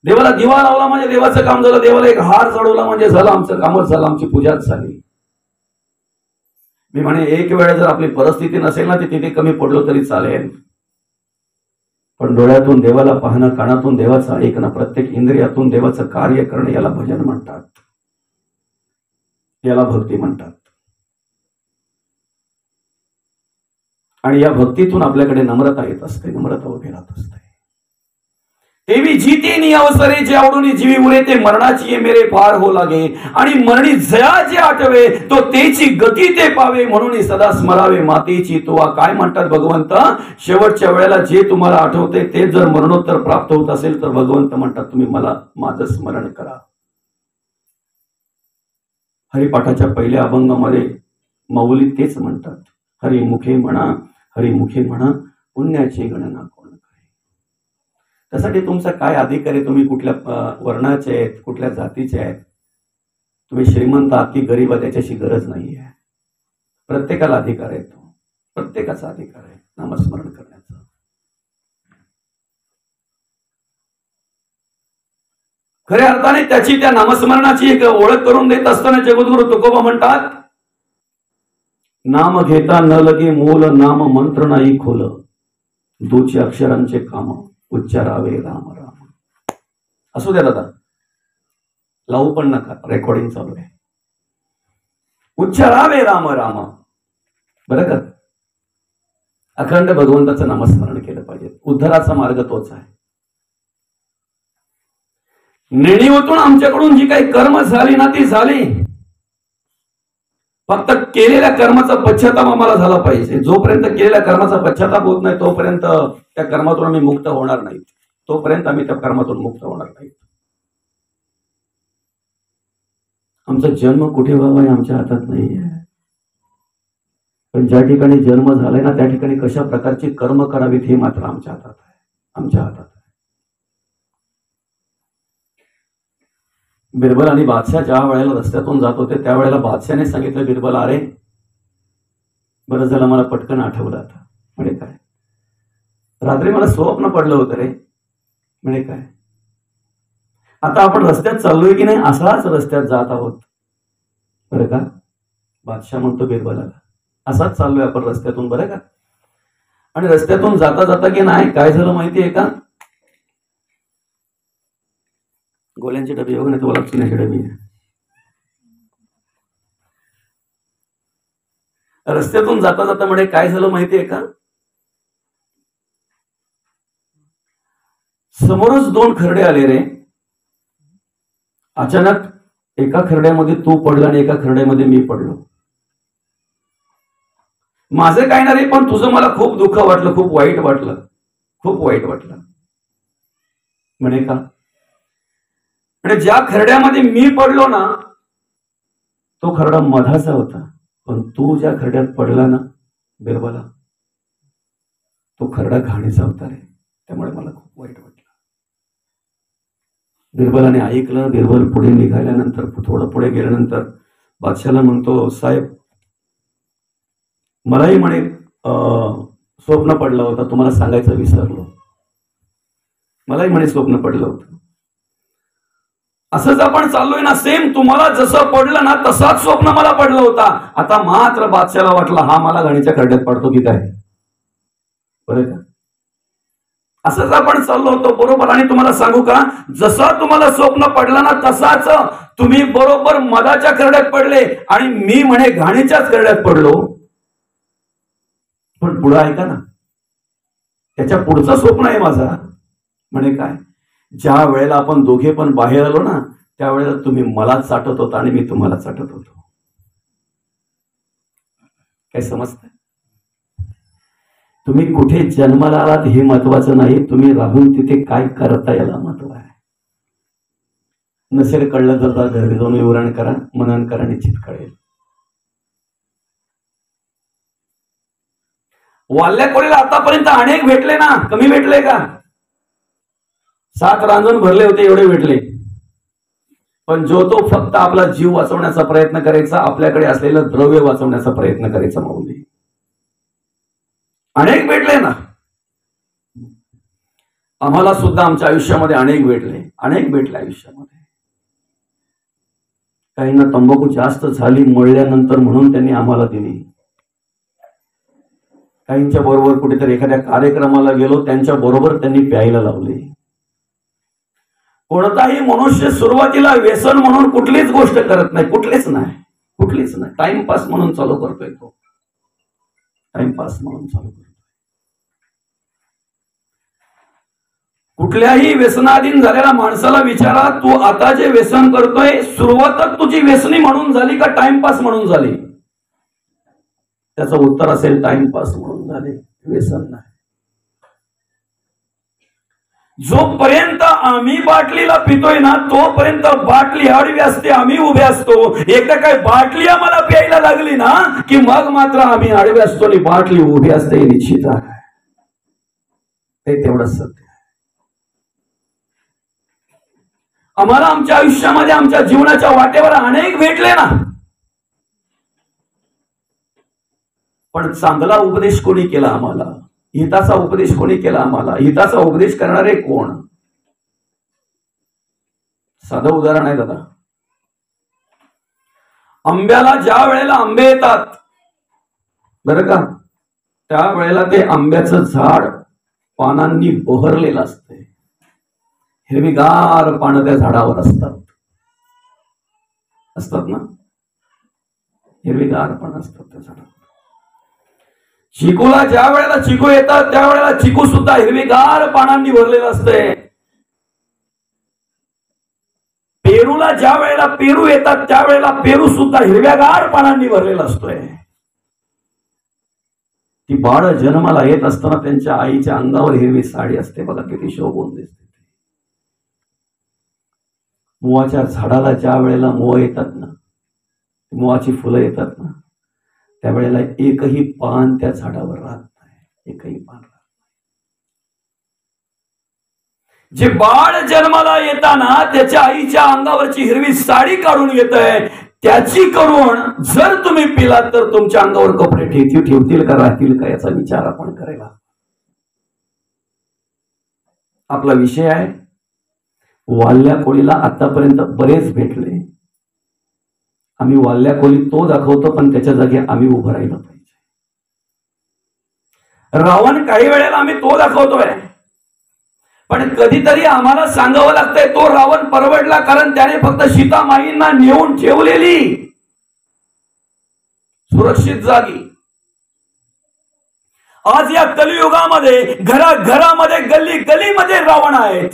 देवाला दिवा लावला म्हणजे देवाचं काम झालं, देवाला एक हार चढवला म्हणजे झालं, आमचं कामच झालं, आमची पूजाच झाली. मी म्हणे एक वेळ जर आपली परिस्थिती नसेल ना, तिथे कमी पडलो तरी चालेल, पण डोळ्यातून देवाला पाहणं, कानातून देवाचं ऐकणं, प्रत्येक इंद्रियातून देवाचं कार्य करणं, याला भजन म्हणतात, याला भक्ती म्हणतात. आणि या भक्तीतून आपल्याकडे नम्रता येत असते, नम्रता उभी राहत असते. तेवी जीते नि अवसरे जे आवडून जीवी उरे, ते मरणाची मेरे फार हो लागे, आणि मरणी जया जे आठवे, तो तेची गती ते पावे, म्हणून सदा स्मरावे मातेची तुवा. काय म्हणतात भगवंत, शेवटच्या वेळेला जे तुम्हाला आठवते ते जर मरणोत्तर प्राप्त होत असेल तर भगवंत म्हणतात तुम्ही मला माझं स्मरण करा. हरिपाठाच्या पहिल्या अभंगामध्ये माऊली तेच म्हणतात, हरी मुखे म्हणा, हरी मुखे म्हणा, पुण्याची गणना कोण करे. त्यासाठी तुमचा काय अधिकार आहे, तुम्ही कुठल्या वर्णाचे आहेत, कुठल्या जातीचे आहेत, तुम्ही श्रीमंत आहात की गरीब आहात, त्याच्याशी गरज नाही आहे. प्रत्येकाला अधिकार आहे, तो प्रत्येकाचा अधिकार आहे नामस्मरण करण्याचा. खऱ्या अर्थाने त्याची, त्या नामस्मरणाची एक ओळख करून देत असताना जगद्गुरु तुकोबा म्हणतात, नाम घेता न लगे मूल, नाम मंत्र नाही खोल, दूचे अक्षरांचे काम, उच्चारावे राम राम. असू द्या दादा, लावू पण नका, रेकॉर्डिंग चालू आहे. उच्चारावे राम राम. बरं का, अखंड भगवंताचं नामस्मरण केलं पाहिजे. उद्धाराचा मार्ग तोच आहे. नेणीवतून आमच्याकडून जी काही कर्म झाली ना ती झाली, फक्त केलेल्या कर्माचा पश्चाताप आम्हाला झाला पाहिजे. जोपर्यंत केलेल्या कर्माचा पश्चाताप होत नाही तोपर्यंत त्या कर्मातून आम्ही मुक्त होणार नाही, तोपर्यंत आम्ही त्या कर्मातून मुक्त होणार नाही. आमचा जन्म कुठे व्हावा हे आमच्या हातात नाही आहे, पण ज्या ठिकाणी जन्म झालाय ना त्या ठिकाणी कशा प्रकारची कर्म करावीत हे मात्र आमच्या हातात आहे, आमच्या हातात आहे. बिरबल आणि बादशाह ज्या वेळेला रस्त्यातून जात होते त्यावेळेला बादशाहने सांगितलं, बिरबल अरे बरं झालं मला पटकन आठवलं आता. म्हणजे काय, रात्री मला स्वप्न पडलं होतं रे. म्हणजे काय, आता आपण रस्त्यात चाललोय की नाही, असाच रस्त्यात जात आहोत बरं का. बादशाह म्हणतो बिरबलाला, असाच चाललोय आपण रस्त्यातून बरं का. आणि रस्त्यातून जाता जाता की नाही काय झालं माहितीये का, गोल्यांची डबी वगैरे तुम्हाला चिन्याची डबी. रस्त्यातून जाता जाता म्हणजे काय झालं माहितीये का, समोरच दोन खरडे आले रे. अचानक एका खरड्यामध्ये तू पडला आणि एका खरड्यामध्ये मी पडलो. माझं काय ना रे, पण तुझं मला खूप दुःख वाटलं, खूप वाईट वाटलं, खूप वाईट वाटलं. म्हणे का, म्हणजे ज्या खरड्यामध्ये मी पडलो ना तो खरडा मधाचा होता, पण तू ज्या खरड्यात पडला ना बिरबला, तो खरडा घाणीचा होता रे. त्यामुळे मला खूप वाईट वाटलं. बिरबलाने ऐकलं. बिरबल पुढे निघाल्यानंतर, थोडं पुढे गेल्यानंतर बादशाला म्हणतो, साहेब मलाही म्हणे स्वप्न पडलं होतं, तुम्हाला सांगायचं विसरलो. मलाही म्हणे स्वप्न पडलं होतं. असंच आपण चाललोय ना, सेम तुम्हाला जसं पडलं ना तसाच स्वप्न मला पडलं होता. आता मात्र बादशाला वाटलं हा मला घाणीच्या खड्ड्यात पडतो की काय, बरं का. असंच आपण चाललो होतो बरोबर. आणि तुम्हाला सांगू का, जसं तुम्हाला स्वप्न पडलं ना तसाच तुम्ही बरोबर मधाच्या खरड्यात पडले आणि मी म्हणे घाणीच्याच खरड्यात पडलो. पण पुढं ऐका ना, त्याच्या पुढचं स्वप्न आहे माझा. म्हणे काय, ज्या वेळेला आपण दोघे पण बाहेर आलो ना त्यावेळेला तुम्ही मला चाटत होता आणि मी तुम्हाला चाटत होतो. काय समजतंय, तुम्ही कुठे जन्माला आलात हे महत्वाचं नाही, तुम्ही राहून तिथे काय करता याला महत्व आहे. नसेल कळलं तर घरी जाऊन विवरण करा, मनन करा, निश्चित कळेल. वाल्ल्या कोळीला आतापर्यंत अनेक भेटले ना, कमी भेटले का. 7 रांजण भरले होते एवढे भेटले. पण जो तो फक्त आपला जीव वाचवण्याचा प्रयत्न करायचा, आपल्याकडे असलेलं द्रव्य वाचवण्याचा प्रयत्न करायचा. माऊली अनेक भेटले ना, आम्हाला सुद्धा आमच्या आयुष्यामध्ये अनेक भेटले, अनेक भेटले आयुष्यामध्ये. काहींना तंबाखू जास्त झाली मळल्यानंतर म्हणून त्यांनी आम्हाला दिली. काहींच्या बरोबर कुठेतरी एखाद्या कार्यक्रमाला गेलो त्यांच्या बरोबर त्यांनी प्यायला लावले. कोणताही मनुष्य सुरुवातीला व्यसन म्हणून कुठलीच गोष्ट करत नाही, कुठलीच नाही. टाइमपास म्हणून चालू करतोय तो, टाइमपास म्हणून चालू करतोय. कुठल्याही व्यसनाधीन झालेल्या माणसाला विचारा, तू आता जे व्यसन करतोय सुरुवातच तुझी व्यसनी म्हणून झाली का टाइमपास म्हणून झाली. त्याचं उत्तर असेल टाइमपास म्हणून झाले, व्यसन नाही. जोपर्यंत आम्ही बाटलीला पितोय ना तोपर्यंत बाटली आडवी असते, आम्ही उभे असतो. एकदा काय बाटली आम्हाला प्यायला लागली ना की मग मात्र आम्ही आडवे असतो आणि बाटली उभी असते. हे निश्चित आहे, ते तेवढंच सत्य आहे. आम्हाला आमच्या आयुष्यामध्ये आमच्या जीवनाच्या वाटेवर अनेक भेटले ना, पण चांगला उपदेश कोणी केला आम्हाला, हिताचा उपदेश कोणी केला आम्हाला, हिताचा उपदेश करणारे कोण. साधं उदाहरण आहे दादा. आंब्याला ज्या वेळेला आंबे येतात बरं का, त्या वेळेला ते आंब्याचं झाड पानांनी बहरलेलं असते. हिरवीगार पानं त्या झाडावर असतात ना, हिरवीगार पानं असतात त्या झाडावर. चिकूला ज्या वेळेला चिकू येतात त्यावेळेला चिकू सुद्धा हिरवीगार पानांनी भरलेलं असते. पेरूला ज्या वेळेला पेरू येतात त्यावेळेला पेरू सुद्धा हिरव्यागार पानांनी भरलेला असतोय. ती बाळ जन्माला येत असताना त्यांच्या आईच्या अंगावर हिरवी साडी असते बघा, किती शोभून दिसते. मोहाच्या झाडाला ज्या वेळेला मोह येतात ना, मोहाची फुलं येतात ना, त्यावेळेला एकही पान त्या झाडावर राहत नाही, एकही पान राहत नाही. जे बाळ जन्माला येताना त्याच्या आईच्या अंगावरची हिरवी साडी काढून येतंय, त्याची करून जर तुम्ही पिलात तर तुमच्या अंगावर कपडे ठेवतील का राहतील का याचा विचार आपण करायला. आपला विषय आहे वाल्ल्या कोळीला आतापर्यंत बरेच भेटले. आम्ही वाल्ल्या कोळी तो दाखवतो पण त्याच्या जागी आम्ही उभं राहिलं पाहिजे. रावण काही वेळेला आम्ही तो दाखवतोय पण कधीतरी आम्हाला सांगावं लागतंय तो रावण परवडला कारण त्याने फक्त सीतामाईंना नेऊन ठेवलेली सुरक्षित जागी. आज या कलियुगामध्ये घराघरामध्ये गल्ली गलीमध्ये रावण आहेत.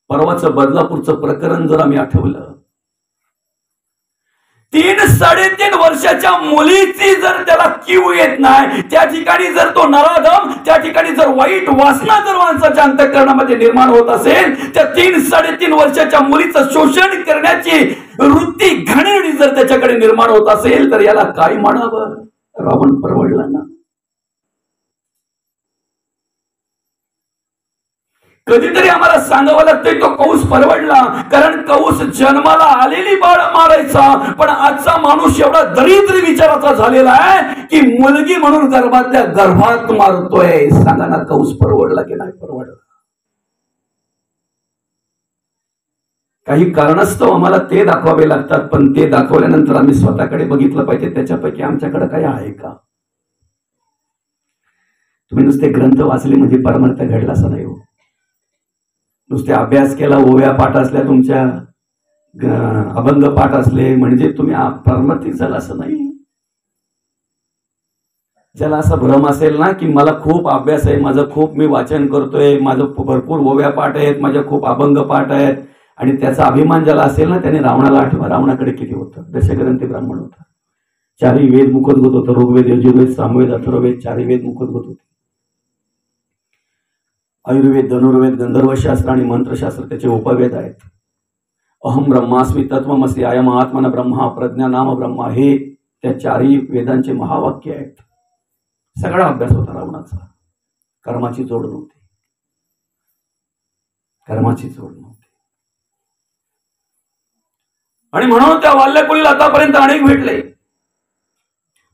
परवाचं बदलापूरचं प्रकरण जर आम्ही आठवलं 3-3.5 वर्षाच्या मुलीची जर त्याला कीव येत नाही त्या ठिकाणी जर तो नराधम त्या ठिकाणी जर वाईट वासना जर माणसाच्या अंतःकरणामध्ये निर्माण होत असेल त्या 3-3.5 वर्षाच्या मुलीचं शोषण करण्याची वृत्ती घाणेरडी जर त्याच्याकडे निर्माण होत असेल तर याला काय म्हणावं. रावण परवडला ना. कधीतरी आम्हाला सांगावं लागतंय तो कौस परवडला कारण कौस जन्माला आलेली बाळ मारायचा पण आजचा माणूस एवढा दरिद्र विचाराचा झालेला आहे की मुलगी म्हणून गर्भातल्या गर्भात मारतोय. सांगा ना कौस परवडला की नाही परवडला. काही कारणास्तव आम्हाला ते दाखवावे लागतात पण ते दाखवल्यानंतर आम्ही स्वतःकडे बघितलं पाहिजे त्याच्यापैकी आमच्याकडे काही आहे का. तुम्ही नुसते ग्रंथ वाचले म्हणजे परमार्थ घडला असं नाही हो. नुसते अभ्यास केला ओव्या पाठ असल्या तुमच्या अभंग पाठ असले म्हणजे तुम्ही परमार्थिक झाला असं नाही. ज्याला असा भ्रम असेल ना की मला खूप अभ्यास आहे माझं खूप मी वाचन करतोय माझं भरपूर ओव्या पाठ आहेत माझ्या खूप अभंग पाठ आहेत आणि त्याचा अभिमान ज्याला असेल ना त्याने रावणाला आठवा. रावणाकडे किती होतं दशग्रंथी ब्राह्मण होता. 4ही वेद मुखोद्गत होतं. ऋग्वेद यजुर्वेद सामवेद अथर्ववेद 4ही वेद मुखोद्गत होते. आयुर्वेद धनुर्वेद गंधर्वशास्त्र आणि मंत्रशास्त्र त्याचे उपवेद आहेत. अहम ब्रह्मास्मी तत्वमसी अयम आत्मन ब्रह्मा प्रज्ञा नाम ब्रह्मा हे त्या 4ही वेदांचे महावाक्य आहेत. सगळा अभ्यास होता रावणाचा. कर्माची जोड नव्हती. कर्माची जोड नव्हती आणि म्हणून त्या वाल्यकुलीला आतापर्यंत अनेक भेटले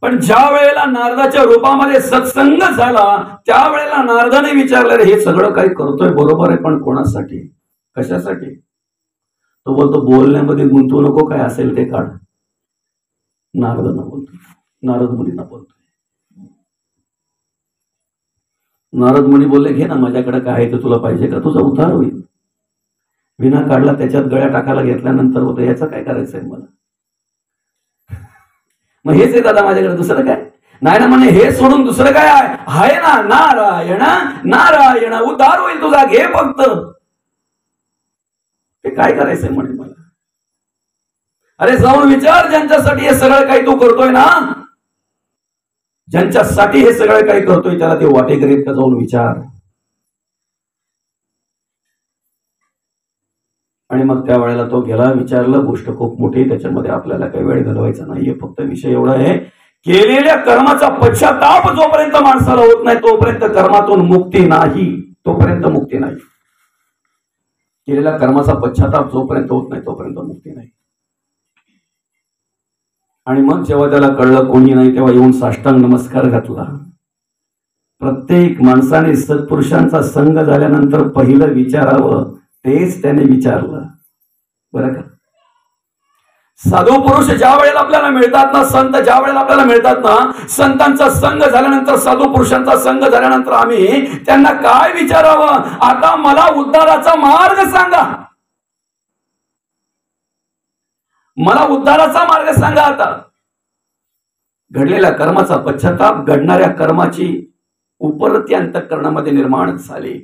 पण ज्या वेळेला नारदाच्या रूपामध्ये सत्संग झाला त्यावेळेला नारदाने विचारलं रे हे सगळं काही करतोय बरोबर आहे पण कोणासाठी कशासाठी. तो बोलतो बोलण्यामध्ये गुंतवू नको काय असेल ते काढ. नारदांना बोलतो नारद मुनींना बोलतोय. नारद मुनी बोलले घे ना माझ्याकडे काय आहे ते तुला पाहिजे का तुझा उद्धार होईल. विना काढला त्याच्यात गळ्या टाकायला घेतल्यानंतर होतं याचं काय करायचंय मला. मग हेच आहे दादा माझ्याकडे दुसरं काय नाही ना म्हणे हे सोडून दुसरं काय आहे ना नारायण नारायण उद्धार होईल तुझा घे फक्त. ते काय करायचंय म्हणे मला. अरे जाऊन विचार ज्यांच्यासाठी हे सगळं काही तू करतोय ना ज्यांच्यासाठी हे सगळं काही करतोय त्याला ते वाटेकरीत का जाऊन विचार. आणि मग त्या वेळेला तो गेला विचारलं. गोष्ट खूप मोठी त्याच्यामध्ये आपल्याला काही वेळ घालवायचा नाहीये. फक्त विषय एवढा आहे केलेल्या कर्माचा पश्चाताप जोपर्यंत माणसाला होत नाही तोपर्यंत कर्मातून मुक्ती नाही. तोपर्यंत मुक्ती नाही. केलेल्या कर्माचा पश्चाताप जोपर्यंत होत नाही तोपर्यंत मुक्ती नाही. आणि मग जेव्हा त्याला कळलं कोणी नाही तेव्हा येऊन साष्टांग नमस्कार घातला. प्रत्येक माणसाने सत्पुरुषांचा संग झाल्यानंतर पहिलं विचारावं तेच त्याने विचारलं बरं का. साधू पुरुष ज्या वेळेला आपल्याला मिळतात ना संत ज्या वेळेला आपल्याला मिळतात ना संतांचा संग झाल्यानंतर साधू पुरुषांचा संग झाल्यानंतर आम्ही त्यांना काय विचारावं आता मला उद्धाराचा मार्ग सांगा. मला उद्धाराचा मार्ग सांगा. आता घडलेल्या कर्माचा पश्चाताप घडणाऱ्या कर्माची उपरती अंतःकरणामध्ये निर्माण झाली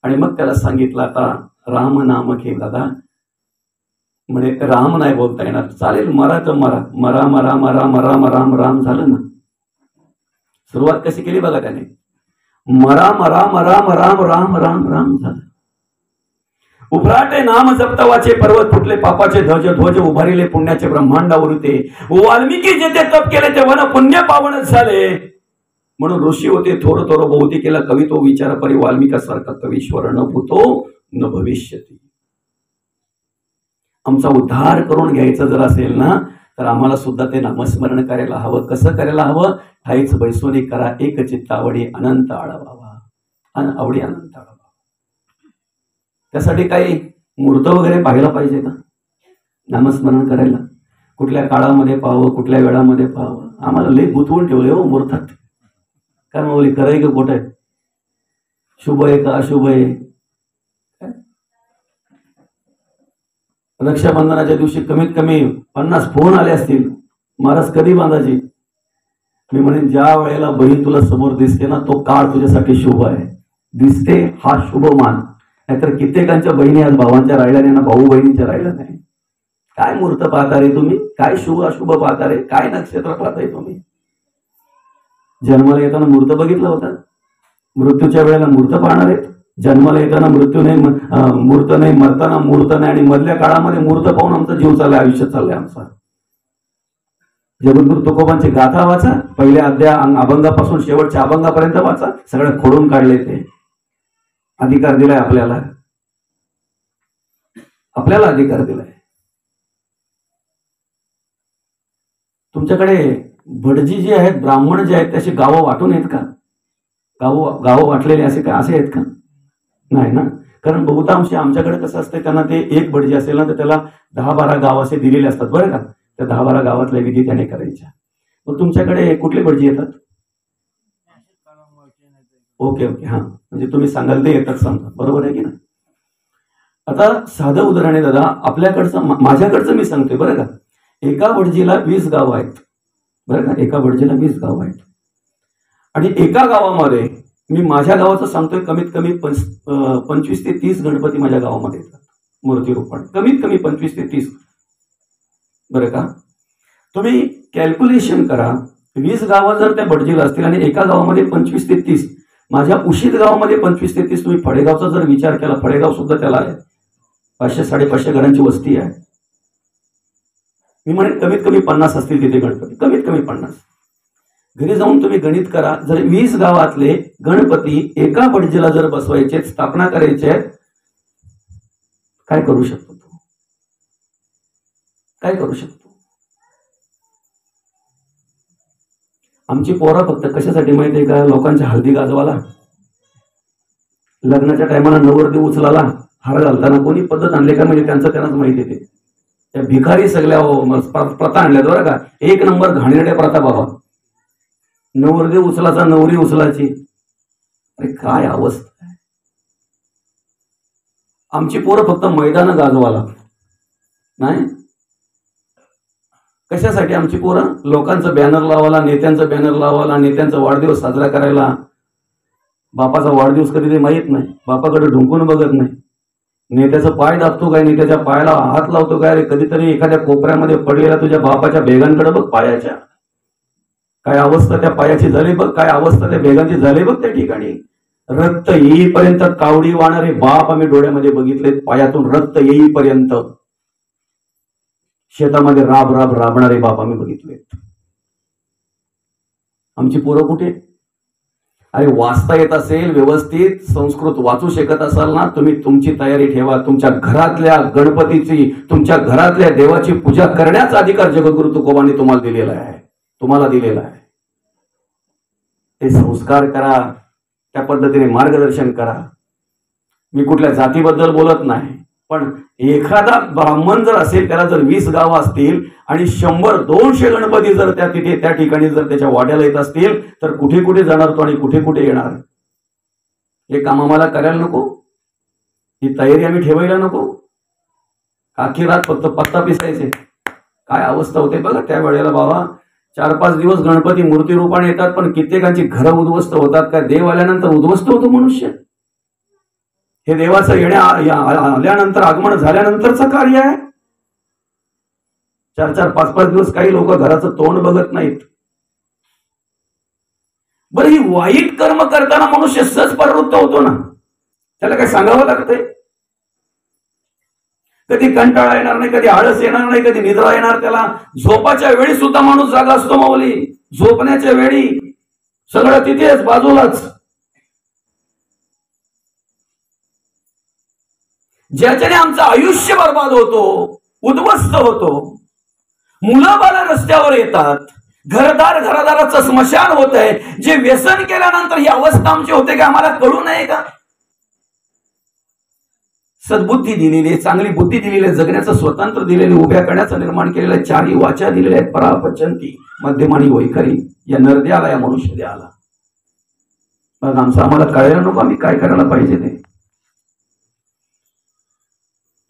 आणि मग त्याला सांगितलं आता राम नाम घे दादा. म्हणे राम नाही बोलता येणार चालेल मरा तर मरा मरा मरा मरा मरा राम राम झालं ना. सुरुवात कशी केली बघा त्याने मरा मरा मरा राम राम राम राम झालं. उभराटे नाम जपतवाचे पर्वत फुटले पापाचे ध्वज ध्वज उभारिले पुण्याचे ब्रह्मांडावरते. वाल्मिकी जेथे तप केले ते वन पुण्य पावनच झाले. म्हणून ऋषी होते थोर थोर बहुती केला कवी तो विचार परी वाल्मिकासारखा कवीश्वर न भूतो न भविष्यती. आमचा उद्धार करून घ्यायचा जर असेल ना, तर आम्हाला सुद्धा ते नामस्मरण करायला हवं. कसं करायला हवं? ठाईच बैसोनी करा एक चित्त आवडी अनंत आळावा, आवडी अनंत आळावा. त्यासाठी काही मूर्त वगैरे पाहायला पाहिजे का नामस्मरण करायला? कुठल्या काळामध्ये पाहावं, कुठल्या वेळामध्ये पाहावं? आम्हाला लई गुंतवून ठेवले हो मूर्तात. काय माऊली, खरं आहे का खोटं आहे? शुभ आहे का अशुभ आहे? रक्षाबंधनाच्या दिवशी कमीत कमी 50 फोन आले असतील, महाराज कधी बांधायची? मी म्हणेन ज्या वेळेला बहीण तुला समोर दिसते ना, तो काळ तुझ्यासाठी शुभ आहे. दिसते हा शुभ मान. नाहीतर कित्येकांच्या बहिणी आज भावांच्या राहिल्या नाही ना, भाऊ बहिणींच्या राहिल्या नाही. काय मूर्त पाहता रे तुम्ही? काय शुभ अशुभ पाहता रे? काय नक्षत्र पाहताय तुम्ही? जन्माला येताना मूर्त बघितलं होतं, मृत्यूच्या वेळेला मूर्त पाहणार आहेत. जन्माला येताना मृत्यू नाही, मूर्त नाही, मरताना मूर्त नाही, आणि मधल्या काळामध्ये मूर्त पाहून आमचा जीव चाललाय, आयुष्य चाललंय आमचा. जगद्गुरु तुकोबांची गाथा वाचा, पहिल्या अभंगापासून शेवटच्या अभंगापर्यंत वाचा, सगळं खोडून काढले. ते अधिकार दिलाय आपल्याला, आपल्याला अधिकार दिलाय. तुमच्याकडे भटजी जे आहेत, ब्राह्मण जे आहेत, त्याची गावं वाटून आहेत का? गावं वाटलेले असे आहेत का? नाही ना. कारण बहुतांशी आमच्याकडे कसं असतं, त्यांना ते एक भटजी असेल ना, तर त्याला 10-12 गाव असे दिलेले असतात बरं का. त्या 10-12 गावातल्या विधी त्याने करायच्या. मग तुमच्याकडे कुठले भटजी येतात? ओके ओके, हा, म्हणजे तुम्ही सांगाल ते येतात समजा, बरोबर आहे की नाही? आता साधं उदाहरण आहे दादा, आपल्याकडचं माझ्याकडचं मी सांगतोय बरं का. एका भटजीला 20 गाव आहेत बरं का. एका भटजीला 20 गाव आहेत, आणि एका गावामध्ये मी माझ्या गावाचं सांगतोय, कमीत कमी 25 ते 30 गणपती माझ्या गावामध्ये येतात मूर्ती रूपाने. कमीत कमी 25 ते 30 बरं का. तुम्ही कॅल्क्युलेशन करा, 20 गावं जर त्या भटजीला असतील आणि एका गावामध्ये 25 ते 30, माझ्या उशीत गावामध्ये 25 ते 30, तुम्ही फडेगावचा जर विचार केला, फडेगाव सुद्धा त्याला आहे, 500-550 घरांची वस्ती आहे. मी म्हणेन कमीत कमी 50 असतील तिथे गणपती, कमीत कमी 50. घरी जाऊन तुम्ही गणित करा, जर 20 गावातले गणपती एका भटजीला जर बसवायचे, स्थापना करायचे, काय करू शकतो तो? काय करू शकतो? आमची पोरं फक्त कशासाठी माहिती आहे का? लोकांच्या हळदी गाजवाला, लग्नाच्या टायमाला नवरदेव उचलाला, हार घालताना कोणी पद्धत आणले का? म्हणजे त्यांनाच माहिती आहे. त्या भिकारी सगळ्या प्रथा आणल्यात बरं का. 1 नंबर घाणेरड्या प्रथा बाबा. नवरदेव उचलाचा, नवरी उचलाची. अरे काय अवस्था आहे. आमची पोरं फक्त मैदान गाजवाला नाही. कशासाठी आमची पोरं? लोकांचं बॅनर लावायला, नेत्यांचं बॅनर लावायला, नेत्यांचा वाढदिवस साजरा करायला. बापाचा वाढदिवस कधी ते माहीत नाही, बापाकडे ढुंकून बघत नाही. नेत्याचा पाय दाबतो काय, नेत्याच्या पायाला हात लावतो काय? कधीतरी एखाद्या कोपऱ्यामध्ये पडलेला तुझ्या बापाच्या बेगांकडे बघ, पायाच्या काय अवस्था त्या पायाची झाली बघ, काय अवस्था त्या बेगांची झाली बघ. त्या ठिकाणी रक्त येईपर्यंत कावडी वाहणारे बाप आम्ही डोळ्यामध्ये बघितले, पायातून रक्त येईपर्यंत शेतामध्ये राबणारे बाप आम्ही बघितले. आमची पोरं कुठे? अरे वाचता येत असेल, व्यवस्थित संस्कृत वाचू शकत असाल ना, तुम्ही तुमची तयारी ठेवा. तुमच्या घरातल्या गणपतीची, तुमच्या घरातल्या देवाची पूजा करण्याचा अधिकार जगद्गुरु तुकोबांनी तुम्हाला दिलेला आहे, तुम्हाला दिलेला आहे. ते संस्कार करा, त्या पद्धतीने मार्गदर्शन करा. मी कुठल्या जातीबद्दल बोलत नाही, पण एखादा ब्राह्मण जर असेल, त्याला जर 20 गावं असतील आणि 100-200 गणपती जर त्या ठिकाणी जर त्याच्या वाड्याला येत असतील, तर कुठे कुठे जाणार तो आणि कुठे कुठे येणार? हे काम आम्हाला करायला नको? ही तयारी आम्ही ठेवायला नको? आखी रात फक्त पत्ता पिसायचे. काय अवस्था होते बघा त्या वेळेला बाबा. 4-5 दिवस गणपती मूर्ती रूपाने येतात, पण कित्येकांची घरं उद्ध्वस्त होतात. काय देव आल्यानंतर उद्ध्वस्त होतो मनुष्य? हे देवाचं आल्यानंतर, आगमन झाल्यानंतरचं कार्य आहे. 4-4, 5-5 दिवस काही लोक घराचं तोंड बघत नाहीत. बरं, ही वाईट कर्म करताना मनुष्य सहज प्रवृत्त होतो ना, त्याला काय सांगावं लागतंय? कधी कंटाळा येणार नाही, कधी आळस येणार नाही, कधी निद्रा येणार. त्याला झोपाच्या वेळी सुद्धा माणूस जागा असतो माऊली. झोपण्याच्या वेळी सगळं तिथेच बाजूलाच. ज्याच्याने आमचं आयुष्य बर्बाद होतो, उद्ध्वस्त होतो, मुलं बाला रस्त्यावर येतात, घरदार घरादाराचं स्मशान होत आहे. जे व्यसन केल्यानंतर ही अवस्था आमची होते की आम्हाला कळू नये का? सद्बुद्धी दिलेली आहे, चांगली बुद्धी दिलेली आहे, जगण्याचं स्वतंत्र दिलेले, उभ्या करण्याचं निर्माण केलेलं, चारी वाचा दिलेल्या आहेत, परापचंती मध्यमानी वैखरी, या नरद्याला या मनुष्य द्याला. मग आम्हाला कळायला नको आम्ही काय करायला पाहिजे ते.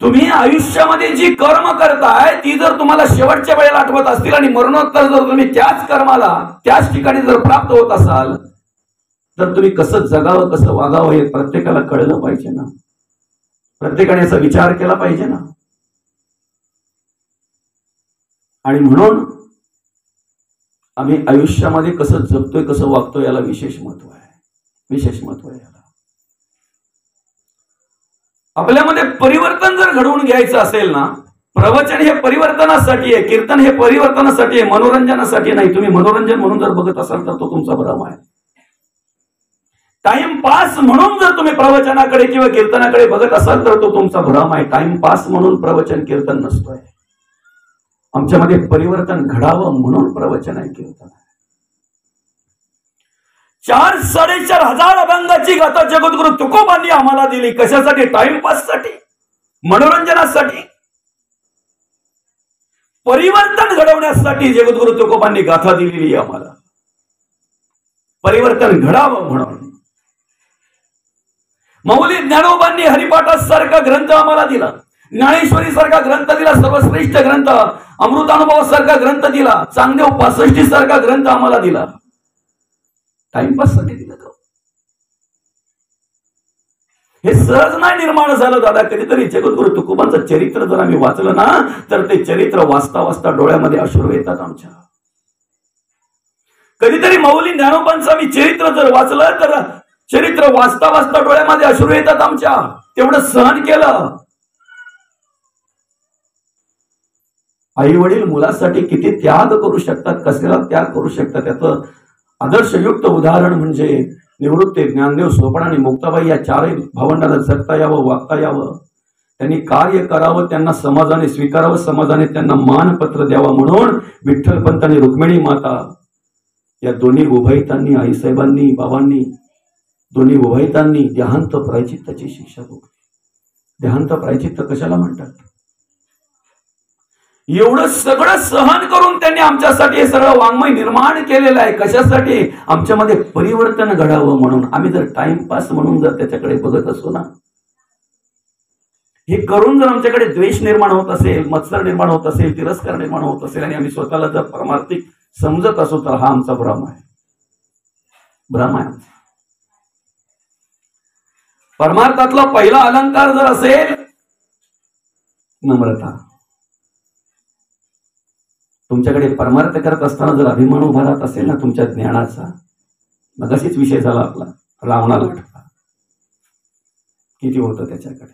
तुम्ही आयुष्यामध्ये जी कर्म करताय ती जर तुम्हाला शेवटच्या वेळेला आठवत असतील आणि मरणोत्तर जर तुम्ही त्याच कर्माला त्याच ठिकाणी जर प्राप्त होत असाल तर तुम्ही कसं जगावं, कसं वागावं हे प्रत्येकाला कळलं पाहिजे ना. प्रत्येकाने याचा विचार केला पाहिजे ना. आणि म्हणून आम्ही आयुष्यामध्ये कसं जगतोय, कसं वागतोय याला विशेष महत्व आहे, विशेष महत्व आहे याला. आपल्यामध्ये परिवर्तन जर घडवून घ्यायचं असेल ना, प्रवचन हे परिवर्तनासाठी आहे, कीर्तन हे परिवर्तनासाठी आहे, मनोरंजनासाठी नाही. तुम्ही मनोरंजन म्हणून जर बघत असाल तर तो तुमचा भ्रम आहे. टाइमपास म्हणून जर तुम्ही प्रवचनाकडे किंवा कीर्तनाकडे बघत असाल तर तो तुमचा भ्रम आहे. टाइमपास म्हणून प्रवचन कीर्तन नसतोय. आमच्यामध्ये परिवर्तन घडावं म्हणून प्रवचन आहे, कीर्तन आहे. 4-4.5 हजार अभंगाची गाथा जगद्गुरु तुकोबांनी आम्हाला दिली. कशासाठी? टाइमपाससाठी, मनोरंजनासाठी, परिवर्तन घडवण्यासाठी जगद्गुरु तुकोबांनी गाथा दिलेली आम्हाला, परिवर्तन घडावं म्हणून. मौली ज्ञानोबांनी हरिपाठासारखा ग्रंथ आम्हाला दिला, ज्ञानेश्वरी सारखा ग्रंथ दिला, सर्वश्रेष्ठ ग्रंथ, अमृतानुभवासारखा ग्रंथ दिला, चांगदेव 65 सारखा ग्रंथ आम्हाला दिला. टाइमपास साठी दिलं का? हे सहज नाही निर्माण झालं दादा. कधीतरी जगद्गुरु तुकोबांचं चरित्र जर आम्ही वाचलं ना तर ते चरित्र वाचता वाचता डोळ्यामध्ये अश्रू येतात आमच्या. कधीतरी मौली ज्ञानोबांचं आम्ही चरित्र जर वाचलं तर चरित्र वाचता वाचता डोळ्यामध्ये अश्रू येतात आमच्या. तेवढं सहन केलं. आई वडील मुलासाठी किती त्याग करू शकतात, कशाला त्याग करू शकतात, त्याचं आदर्शयुक्त उदाहरण म्हणजे निवृत्ती, ज्ञानदेव, सोपान आणि मुक्ताबाई या चारही भावंडांना जगता यावं, वागता यावं, त्यांनी कार्य करावं, त्यांना समाजाने स्वीकारावं, समाजाने त्यांना मानपत्र द्यावं म्हणून विठ्ठलपंत आणि रुक्मिणी माता या दोन्ही उभयतांनी, आईसाहेबांनी, बाबांनी, दोन्ही उभयतांनी देहांत प्रायचित्ताची शिक्षा भोगली. देहांत प्रायचित्त कशाला म्हणतात? एवढं सगळं सहन करून त्यांनी आमच्यासाठी हे सगळं वाङ्मय निर्माण केलेलं आहे. कशासाठी? आमच्यामध्ये परिवर्तन घडावं म्हणून. आम्ही जर टाइमपास म्हणून जर त्याच्याकडे बघत असतो ना, हे करून जर आमच्याकडे द्वेष निर्माण होत असेल, मत्सर निर्माण होत असेल, तिरस्कार निर्माण होत असेल आणि आम्ही स्वतःला जर परमार्थिक समजत असो तर हा आमचा भ्रम आहे, भ्रम आहे. परमार्थातला पहिला अलंकार जर असेल नम्रता. तुमच्याकडे परमार्थ करत असताना जर अभिमान उभा राहत असेल ना तुमच्या ज्ञानाचा, मग अशीच विषय झाला आपला रावणाला आठवला किती होतं त्याच्याकडे.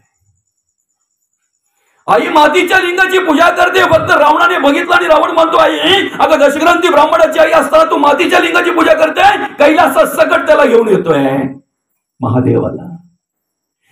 आई मातीच्या लिंगाची पूजा करते, फक्त रावणाने बघितलं आणि रावण म्हणतो आई अगं दशग्रंथी ब्राह्मणाची आई असताना तू मातीच्या लिंगाची पूजा करते. कैलासात सकट त्याला घेऊन येतोय महादेवाला.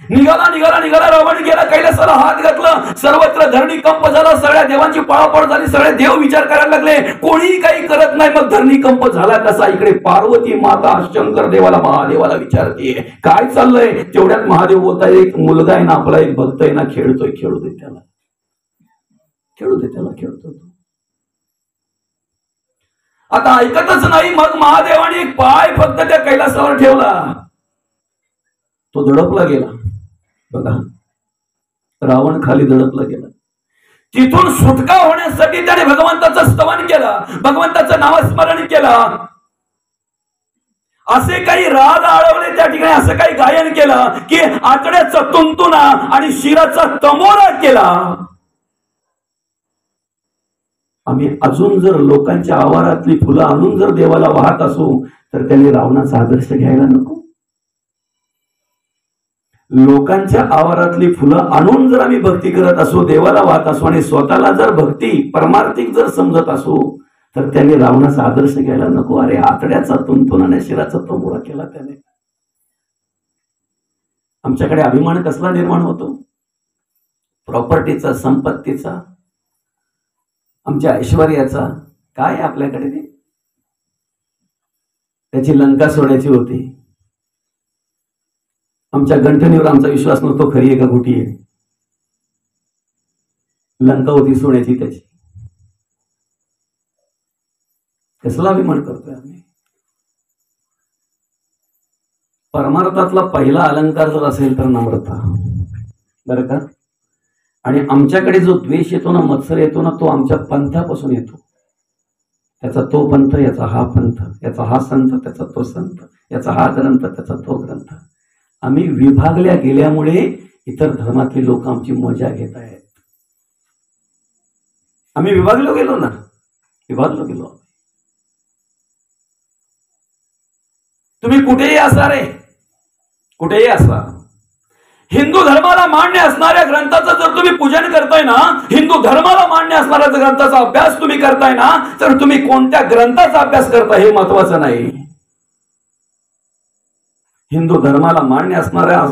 निघाला निघाला निघाला रावण गेला कैलासाला, हात घातला, सर्वत्र धरणी कंप झाला, सगळ्या देवांची पळापळ झाली, सगळे देव विचार करायला लागले, कोणी काही करत नाही. मग धरणी कंप झाला कसा? इकडे पार्वती माता शंकर देवाला, महादेवाला विचारतीये काय चाललंय. तेवढ्यात महादेव बोलताय एक मुलगा आहे ना आपला, एक भक्त आहे ना, खेळतोय, खेळू दे त्याला, खेळू दे त्याला, खेळतोय. आता ऐकतच नाही. मग महादेवाने एक पाय फक्त त्या कैलासावर ठेवला, तो दडपला गेला. बघा रावण खाली दडपला गेला. तिथून सुटका होण्यासाठी त्याने भगवंताचं स्तवन केलं, भगवंताचं नामस्मरण केलं, असे काही राग आळवले त्या ठिकाणी, असं काही गायन केलं की आतड्याचा तुंतुना आणि शिराचा तमोरा केला. आम्ही अजून जर लोकांच्या आवारातली फुलं आणून जर देवाला वाहत असू तर त्यांनी रावणाचा आदर्श घ्यायला नको. लोकांच्या आवारातली फुलं आणून जर आम्ही भक्ती करत असू, देवाला वाहत असू आणि स्वतःला जर भक्ती परमार्थिक जर समजत असू तर त्यांनी रावणाचा आदर्श घ्यायला नको. अरे आतड्याचा तुंतुनाने शिराचा तंबोरा केला त्याने. आमच्याकडे अभिमान कसला निर्माण होतो? प्रॉपर्टीचा, संपत्तीचा, आमच्या ऐश्वर्याचा काय आहे आपल्याकडे ते? त्याची लंका सोडायची होती. आमच्या गंठणीवर आमचा विश्वास नव्हतो, खरी आहे का खोटी आहे. लंका होती सोन्याची त्याची. कसला अभिमान करतोय आम्ही. परमार्थातला पहिला अलंकार जर असेल तर नम्रता, बरं का. आणि आमच्याकडे जो द्वेष येतो ना, मत्सर येतो ना, तो आमच्या पंथापासून येतो. त्याचा तो पंथ, याचा हा पंथ, याचा हा संत, त्याचा तो संत, याचा हा ग्रंथ, त्याचा तो ग्रंथ. आम्ही विभागल्या गेल्यामुळे इतर धर्मातले लोक आमची मजा घेत आहेत. आम्ही विभागलो गेलो ना, विभागलो गेलो. तुम्ही कुठेही असा रे, कुठेही असा, हिंदू धर्माला मान्य असणाऱ्या ग्रंथाचं जर तुम्ही पूजन करताय ना, हिंदू धर्माला मान्य असणाऱ्या ग्रंथाचा अभ्यास तुम्ही करताय ना, तर तुम्ही कोणत्या ग्रंथाचा अभ्यास करताय हे महत्वाचं नाही. हिंदू धर्माला मान्य असणाऱ्या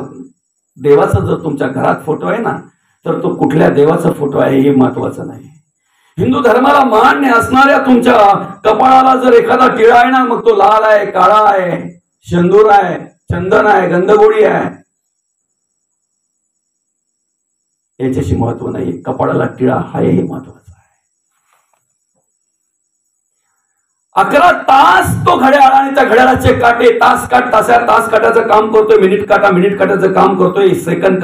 देवाचा जर तुमच्या घरात फोटो आहे ना, तर तो कुठल्या देवाचा फोटो आहे हे महत्वाचं नाही. हिंदू धर्माला मान्य असणाऱ्या तुमच्या कपाळाला जर एखादा टिळा आहे ना, मग तो लाल आहे, काळा आहे, शेंदूर आहे, चंदन आहे, गंधगोळी आहे, याच्याशी महत्व नाही. कपाळाला टिळा आहे हे महत्वाचं आहे. 11 तास तो घड्याळ आणि त्या घड्याळाचे काटे तास काटाचं काम करतोय, मिनिट काटाचं काम करतोय, सेकंद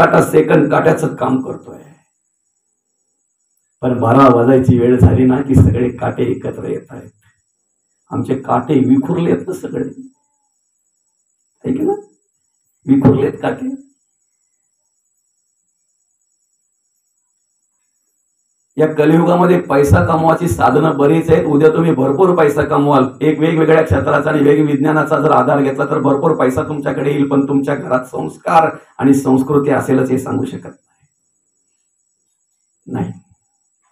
काट्याचं काम करतोय. पण 12 वाजायची वेळ झाली ना की सगळे काटे एकत्र येत आहेत. आमचे काटे विखुरलेत ना सगळे, ऐक ना, विखुरलेत काटे. या कलियुगामध्ये पैसा कमवायची साधनं बरीच आहेत. उद्या तुम्ही भरपूर पैसा कमवाल, एक वेगवेगळ्या क्षेत्राचा आणि विज्ञानाचा जर आधार घेतला तर भरपूर पैसा तुमच्याकडे येईल. पण तुमच्या घरात संस्कार आणि संस्कृती असेलच हे सांगू शकत नाही.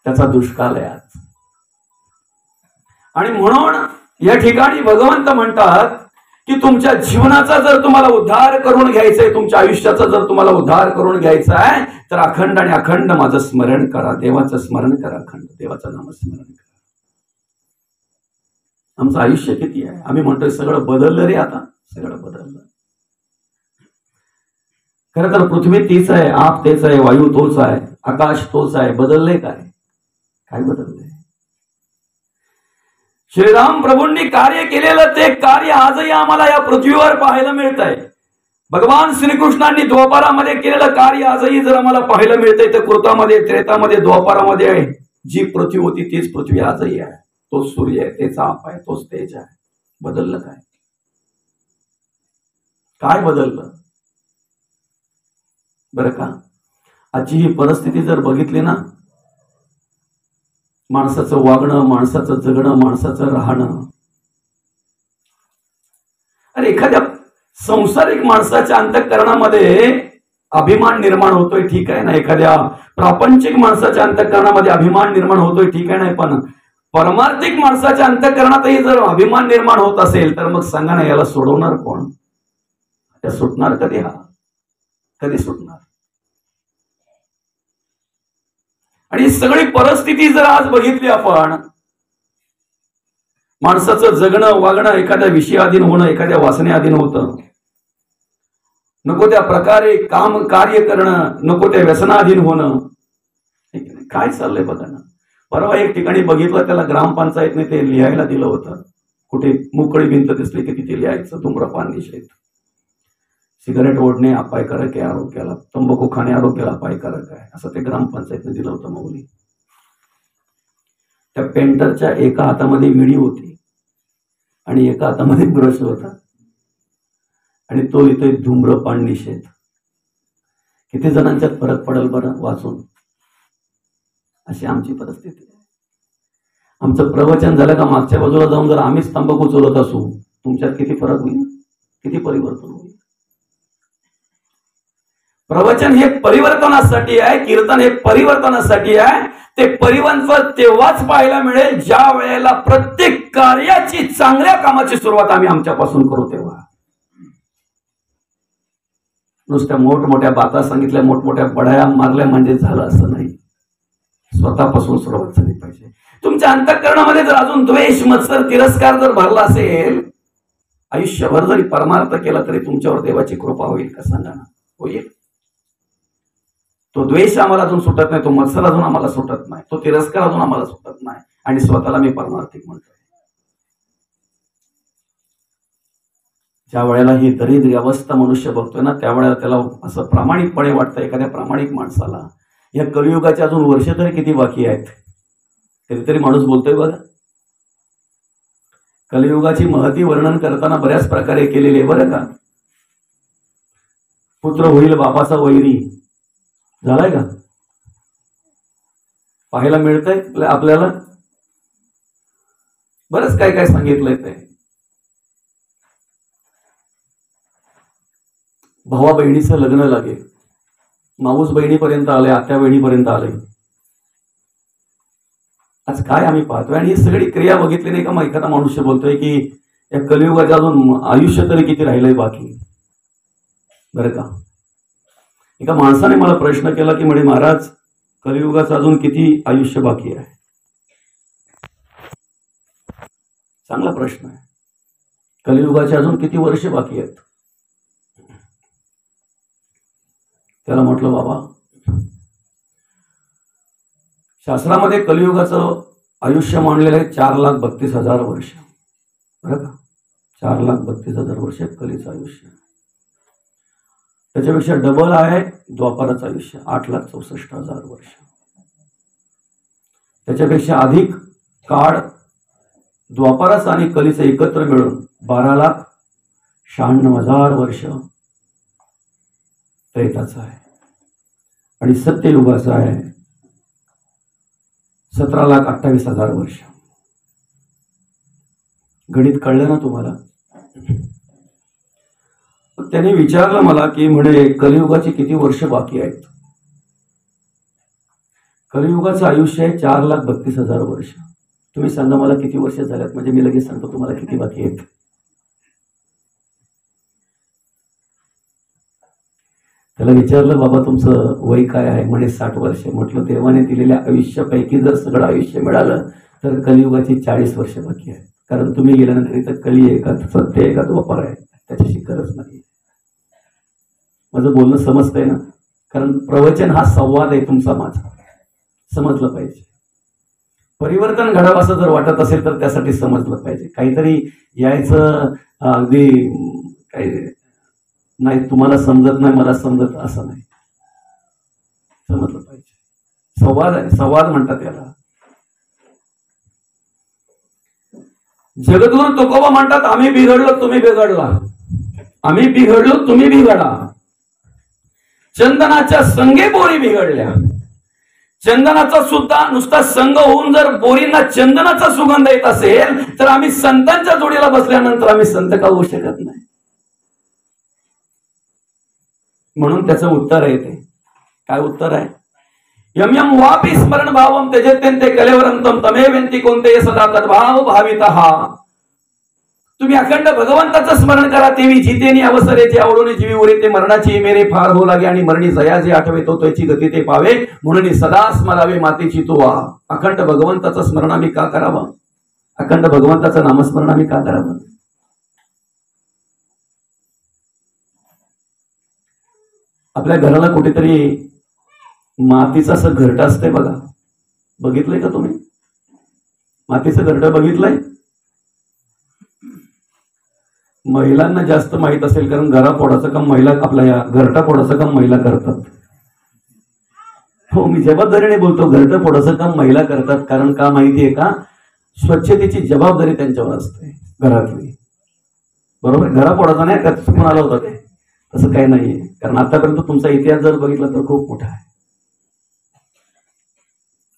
त्याचा दुष्काळ आहे आज. आणि म्हणून या ठिकाणी भगवंत म्हणतात की तुमच्या जीवनाचा जर तुम्हाला उद्धार करून घ्यायचा आहे, तुमच्या आयुष्याचा जर तुम्हाला उद्धार करून घ्यायचा आहे, तर अखंड आणि अखंड माझं स्मरण करा, देवाचं स्मरण करा, अखंड देवाचं नामस्मरण करा. आमचं आयुष्य किती आहे, आम्ही म्हणतोय सगळं बदललं रे, आता सगळं बदललं. खरं तर पृथ्वी तीच आहे, आप तेच आहे, वायू तोच आहे, आकाश तोच आहे. बदललंय काय? काय बदललंय? श्रीराम प्रभूंनी कार्य केलेलं ते कार्य आजही आम्हाला या पृथ्वीवर पाहायला मिळत आहे. भगवान श्रीकृष्णांनी द्वापारामध्ये केलेलं कार्य आजही जर आम्हाला पाहायला मिळतंय, तर कृतामध्ये, त्रेतामध्ये, द्वापारामध्ये आहे जी पृथ्वी होती तीच पृथ्वी आजही आहे. तोच सूर्य आहे, तेच आप आहे, तोच तेज आहे. बदललं काय? काय बदललं बरं का? आजची ही परिस्थिती जर बघितली ना, माणसाचं वागणं, माणसाचं जगणं, माणसाचं राहणं. अरे एखाद्या संसारिक माणसाच्या अंतःकरणामध्ये अभिमान निर्माण होतोय, ठीक आहे ना. एखाद्या प्रापंचिक माणसाच्या अंतःकरणामध्ये अभिमान निर्माण होतोय, ठीक आहे ना. पण परमार्थिक माणसाच्या अंतःकरणातही जर अभिमान निर्माण होत असेल तर मग सांगा ना, याला सोडवणार कोण? त्या सुटणार कधी? हा कधी सुटणार? आणि सगळी परिस्थिती जर आज बघितली आपण, माणसाचं जगणं, वागणं एखाद्या विषयाधीन होणं, एखाद्या वासनेअधीन होतं, नको त्या प्रकारे काम कार्य करणं, नको त्या व्यसनाधीन होणं. काय चाललंय बघा ना. परवा एक ठिकाणी बघितलं, त्याला ग्रामपंचायतने ते लिहायला दिलं होतं, कुठे मोकळी भिंत दिसली की तिथे लिहायचं धूम्रपान निषेध, सिगारेट ओढणे अपायकारक आहे आरोग्याला, तंबाखू खाणे आरोग्याला अपायकारक आहे, असं ते ग्रामपंचायतने दिलं होतं मौली. त्या पेंटरच्या एका हातामध्ये विडी होती आणि एका हातामध्ये ब्रश होता आणि तो इथे धूम्रपान निषेध. किती जणांच्यात फरक पडेल बरं वाचून? अशी आमची परिस्थिती आहे. आमचं प्रवचन झालं का मागच्या बाजूला जाऊन जर आम्हीच तंबाखू चोलत असू, तुमच्यात किती फरक होईल, किती परिवर्तन होईल? प्रवचन हे परिवर्तनासाठी आहे, कीर्तन हे परिवर्तनासाठी आहे. ते परिवर्तन तेव्हाच पाहायला मिळेल ज्या वेळेला प्रत्येक कार्याची, चांगल्या कामाची सुरुवात आम्ही आमच्यापासून करू. तेव्हा नुसत्या मोठमोठ्या बाता सांगितल्या, मोठमोठ्या बढाया मारल्या म्हणजे झालं असं नाही. स्वतःपासून सुरुवात झाली पाहिजे. तुम्ही तुमच्या अंतःकरणामध्ये जर अजून द्वेष, मत्सर, तिरस्कार जर भरला असेल, आयुष्यभर जरी परमार्थ केला तरी तुमच्यावर देवाची कृपा होईल का? सांगा ना. होईल? तो द्वेष आम्हाला अजून सुटत नाही, तो मत्सर अजून आम्हाला सुटत नाही, तो तिरस्कार अजून आम्हाला सुटत नाही, आणि स्वतःला मी परमार्थिक म्हणतोय. ज्या वेळेला ही दरिद्री अवस्था मनुष्य बघतोय ना, त्यावेळेला त्याला असं प्रामाणिकपणे वाटतं, एखाद्या प्रामाणिक माणसाला या कलियुगाचे अजून वर्ष तरी किती बाकी आहेत. कधीतरी माणूस बोलतोय बघा, कलियुगाची महती वर्णन करताना बऱ्याच प्रकारे केलेले बरं का. पुत्र होईल बापाचा वैरी, झालाय का? पाहायला मिळतंय आपल्याला. बरंच काय काय सांगितलंय ते. भावा बहिणीचं लग्न लागेल, माऊस बहिणीपर्यंत आले, आत्या बहिणीपर्यंत आले. आज काय आम्ही पाहतोय, आणि ही सगळी क्रिया बघितली नाही का? मग एखादा मनुष्य बोलतोय की या कलियुगाच्या अजून आयुष्य तरी किती राहिलंय बाकी, बरं का. एका माणसाने मला प्रश्न केला की म्हणे, महाराज कलियुगाचं अजून किती आयुष्य बाकी आहे? चांगला प्रश्न आहे. कलियुगाचे अजून किती वर्ष बाकी आहेत? त्याला म्हटलं, बाबा शास्त्रामध्ये कलियुगाचं आयुष्य मानलेलं आहे 4,32,000 वर्ष, बरं का. 4,32,000 वर्ष कलीचं आयुष्य. त्याच्यापेक्षा डबल आहे द्वापाराचं आयुष्य, 8,64,000 वर्ष. त्याच्यापेक्षा अधिक काळ द्वापाराचं आणि कलीचं एकत्र मिळून 12,96,000 वर्ष त्रेताचं आहे, आणि सत्ययुगाचं आहे 17,28,000 वर्ष. गणित कळलं ना तुम्हाला? त्याने विचारलं मला की म्हणे कलियुगाची किती वर्ष बाकी आहेत? कलियुगाचं आयुष्य आहे 4,32,000 वर्ष. तुम्ही सांगा मला किती वर्ष झाल्यात, म्हणजे मी लगेच सांगतो तुम्हाला किती बाकी आहेत. त्याला विचारलं, बाबा तुमचं वय काय आहे? म्हणे 60 वर्ष. म्हटलं, देवाने दिलेल्या आयुष्यापैकी जर सगळं आयुष्य मिळालं तर कलियुगाची 40 वर्ष बाकी आहे. कारण तुम्ही गेल्यानंतर इथं कली आहे का, सत्य आहे का, द्वापार आहे, त्याच्याशी गरज नाही. माझं बोलणं समजतंय ना? कारण प्रवचन हा संवाद आहे तुमचा माझा, समजलं पाहिजे. परिवर्तन घडावं असं जर वाटत असेल तर त्यासाठी समजलं पाहिजे. काहीतरी यायचं अगदी काही नाही, तुम्हाला समजत नाही मला समजत असं नाही, समजलं पाहिजे. संवाद आहे, संवाद म्हणतात याला. जगद्गुरु तुकोबा म्हणतात, आम्ही बिघडलो तुम्ही बिघडला, आम्ही बिघडलो तुम्ही बिघडा. चंदनाच्या संगे बोरी बिघडल्या. चंदनाचा सुद्धा नुसता संग होऊन जर बोरींना चंदनाचा सुगंध येत असेल तर आम्ही संतांच्या जोडीला बसल्यानंतर आम्ही संत का होऊ शकत नाही? म्हणून त्याचं उत्तर आहे ते. काय उत्तर आहे? यम यम वापी स्मरण भावम त्यजेत्यन्ते कलेवरंतम तमेवेंती कोणते सदा तद्भाव भावितः. तुम्ही अखंड भगवंताचं स्मरण करा, तेवी जितेनी अवसरेचे आवडून जीवी उरे ते मरणाची मेरे फार हो लागे, आणि मरणी जया जे आठवे तो त्याची गती ते पावे, म्हणून सदा स्मरावे मातेची तुवा. अखंड भगवंताचं स्मरण आम्ही का करावं? अखंड भगवंताचं नामस्मरण आम्ही का करावं? आपल्या घराला कुठेतरी मातीचं असं घरटं असतंय बघा, बघितलंय का तुम्ही? मातीचं घरटं बघितलंय? महिलांना जास्त माहित असेल, कारण घरा फोडाचं काम महिला, आपल्या या घरटा फोडाचं काम महिला करतात. हो, मी जबाबदारीने बोलतो, घरटं फोडाचं काम महिला करतात. कारण का माहितीये का? स्वच्छतेची जबाबदारी त्यांच्यावर असते घरातली, बरोबर. घरा फोडाचा नाही, त्यात चुकून आला होता ते, तसं काही नाहीये. कारण आतापर्यंत तुमचा इतिहास जर बघितला तर खूप मोठा आहे.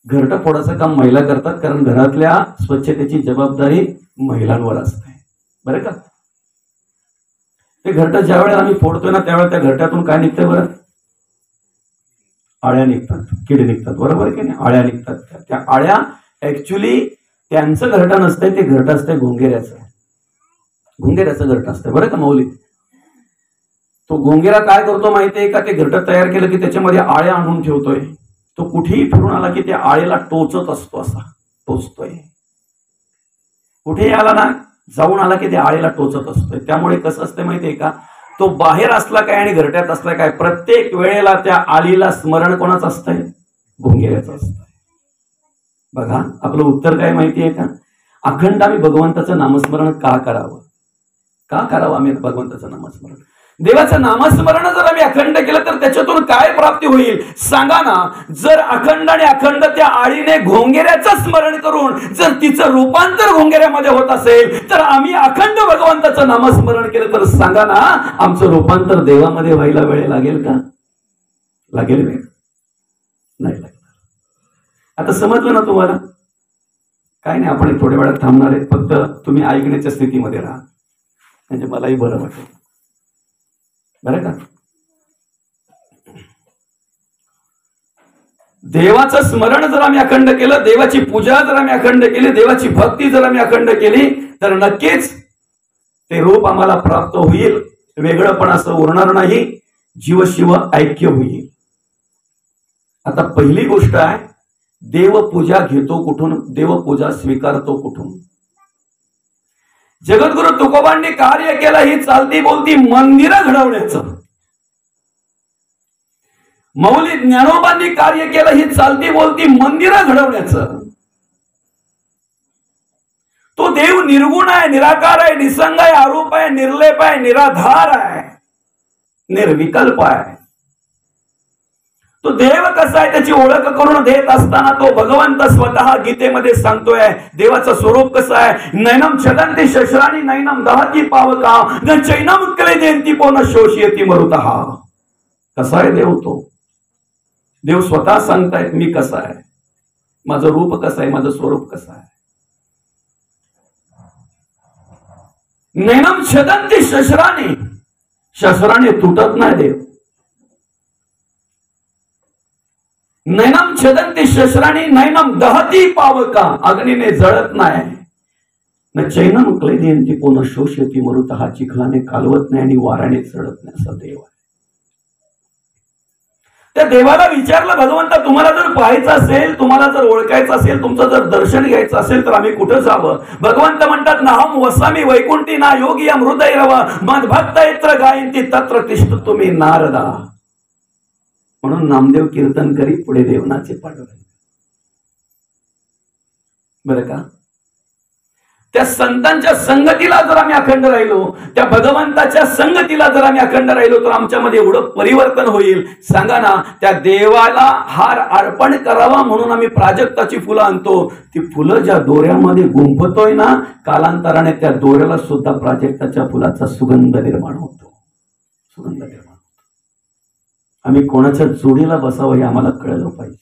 घरटा फोडाचं काम महिला करतात, कारण घरातल्या स्वच्छतेची जबाबदारी महिलांवर असते, बरं का. ते घरटं ज्या वेळेला आम्ही फोडतोय ना, त्यावेळेला त्या घरट्यातून काय निघतंय बरं? आळ्या निघतात, किडे निघतात, बरोबर की नाही? आळ्या निघतात. त्या आळ्या ऍक्च्युली त्यांचं घरटं नसतंय, ते घरटं असतंय घोंगेऱ्याचं. घोंगेऱ्याचं घरटं असतंय, बरं का माऊली. तो घोंगेरा काय करतो माहितीये का? ते घरटं तयार केलं की त्याच्यामध्ये आळ्या आणून ठेवतोय. तो कुठेही फिरून आला की त्या आळेला टोचत असतो असा, टोचतोय. कुठेही आला ना, जाऊन आला की ते आळीला टोचत असतोय. त्यामुळे कसं असतं माहितीये का, तो बाहेर असला काय आणि घरट्यात असला काय, प्रत्येक वेळेला त्या आळीला स्मरण कोणाचं असतंय? घोंगेऱ्याचं असतंय. बघा, आपलं उत्तर काय माहितीये का? अखंड आम्ही भगवंताचं नामस्मरण का करावं? का करावं आम्ही भगवंताचं नामस्मरण? देवाचं नामस्मरण जर आम्ही अखंड केलं तर त्याच्यातून काय प्राप्ती होईल सांगा ना. जर अखंड आणि अखंड त्या आळीने घोंगेऱ्याचं स्मरण करून जर तिचं रूपांतर घोंगेऱ्यामध्ये होत असेल, तर आम्ही अखंड भगवंताचं नामस्मरण केलं तर सांगा ना, आमचं रूपांतर देवामध्ये व्हायला वेळ लागेल का? लागेल वेळ? नाही लागणार. आता समजलं ना तुम्हाला? काय नाही, आपण थोड्या वेळात थांबणार आहे. फक्त तुम्ही ऐकण्याच्या स्थितीमध्ये राहा, म्हणजे मलाही बरं वाटेल, बरं का? देवाचं स्मरण जर आम्ही अखंड केलं, देवाची पूजा जर आम्ही अखंड केली, देवाची भक्ती जर आम्ही अखंड केली, तर नक्कीच ते रूप आम्हाला प्राप्त होईल. वेगळंपण असं उरणार नाही, जीवशिव ऐक्य होईल. आता पहिली गोष्ट आहे, देवपूजा घेतो कुठून? देवपूजा स्वीकारतो कुठून? जगद्गुरु तुकोबांनी कार्य केलं ही चालती बोलती मंदिरं घडवण्याचं. मौली ज्ञानोबांनी कार्य केलं ही चालती बोलती मंदिरं घडवण्याचं. तो देव निर्गुण आहे, निराकार आहे, निसंग आहे, अरूप आहे, निर्लेप आहे, निराधार आहे, निर्विकल्प आहे. तो देव कसा आहे त्याची ओळख करून देत असताना तो भगवंत स्वतः गीतेमध्ये सांगतोय देवाचं स्वरूप कसं आहे. नैनम छदंती शस्त्राणी नैनम दहती पावका न चैनम क्लेदेंती पोन शोषयती मरुतः. कसा आहे देव? तो देव स्वतः सांगतायत मी कसा आहे, माझं रूप कसं आहे, माझं स्वरूप कसं आहे. नैनम छदंती शस्त्राणी, शस्त्राने तुटत नाही देव. नैनम छदंती शस्त्राणी नैनम दहती पावका, अग्नीने जळत नाही. न चैनम क्लेदेंती पोन शोषयती मरुतः, चिखलाने कालवत नाही आणि वाऱ्याने जळत नाही असा देव आहे. त्या देवाला विचारलं भगवंता तुम्हाला जर पाहायचं असेल, तुम्हाला जर ओळखायचं असेल, तुमचं जर दर्शन घ्यायचं असेल तर आम्ही कुठं जावं? भगवंत म्हणतात नाहम वसामी वैकुंठी ना योगी हृदय रव मद्भक्त यत्र गायंती तत्र तिष्ठ तुम्ही नारदा. म्हणून नामदेव कीर्तन करी पुढे देवनाचे पांडुरंग. बरं का? त्या संतांच्या संगतीला जर आम्ही अखंड राहिलो, त्या भगवंताच्या संगतीला जर आम्ही अखंड राहिलो तर आमच्यामध्ये एवढं परिवर्तन होईल सांगा ना. त्या देवाला हार अर्पण करावा म्हणून आम्ही प्राजक्ताची फुलं आणतो. ती फुलं ज्या दोऱ्यामध्ये गुंफतोय ना, कालांतराने त्या दोऱ्याला सुद्धा प्राजक्ताच्या फुलाचा सुगंध निर्माण होतो. सुगंध निर्माण. आम्ही कोणाच्या जोडीला बसावं हे आम्हाला कळलं पाहिजे.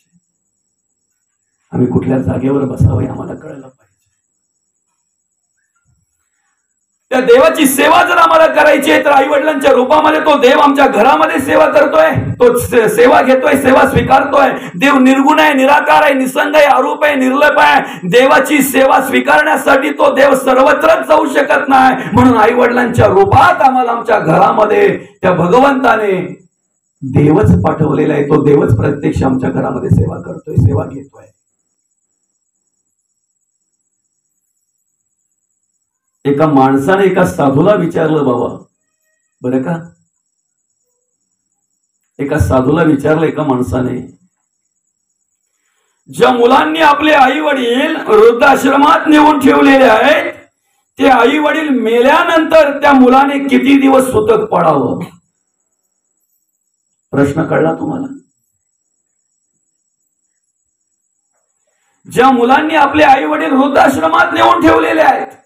आम्ही कुठल्या जागेवर बसावं हे आम्हाला कळलं पाहिजे. त्या देवाची सेवा जर आम्हाला करायची आहे तर आई वडिलांच्या रूपामध्ये तो देव आमच्या घरामध्ये सेवा करतोय, तो सेवा घेतोय, सेवा स्वीकारतोय. देव निर्गुण आहे, निराकार आहे, निसंग आहे, अरूप आहे, निर्लेप आहे. देवाची सेवा स्वीकारण्यासाठी तो देव सर्वत्रच जाऊ शकत नाही. म्हणून आई वडिलांच्या रूपात आम्हाला आमच्या घरामध्ये त्या भगवंताने देवच पाठवलेला आहे. तो देवच प्रत्यक्ष आमच्या घरामध्ये सेवा करतोय, सेवा घेतोय. एका माणसाने एका साधूला विचारलं बाबा, बरं का, एका साधूला विचारलं एका माणसाने, ज्या मुलांनी आपले आई वडील वृद्धाश्रमात नेऊन ठेवलेले आहेत ते आई वडील मेल्यानंतर त्या मुलाने किती दिवस सुतक पाळावं? प्रश्न कळला तुम्हाला? ज्या मुलांनी आपले आई वडील वृद्धाश्रमात नेऊन ठेवलेले आहेत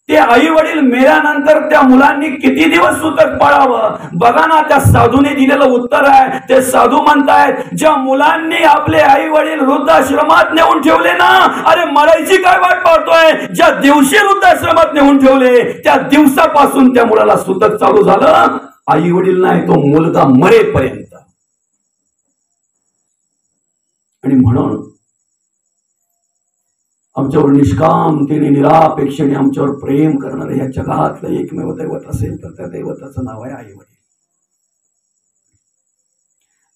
ते आई वडील मेल्यानंतर त्या मुलांनी किती दिवस सुतक पाळावं? बघा ना, त्या साधूने दिलेलं उत्तर आहे. ते साधू म्हणतायत ज्या मुलांनी आपले आई वडील वृद्धाश्रमात नेऊन ठेवले ना, अरे मरायची काय वाट पाहतोय? ज्या दिवशी वृद्धाश्रमात नेऊन ठेवले त्या दिवसापासून त्या मुलाला सुतक चालू झालं. आई वडील नाही, तो मुलगा मरेपर्यंत. आणि म्हणून आमच्यावर निष्कामतेने निरापेक्षेने आमच्यावर प्रेम करणारं या जगातलं एकमेव दैवत असेल तर त्या दैवताचं नाव आहे आई वडील.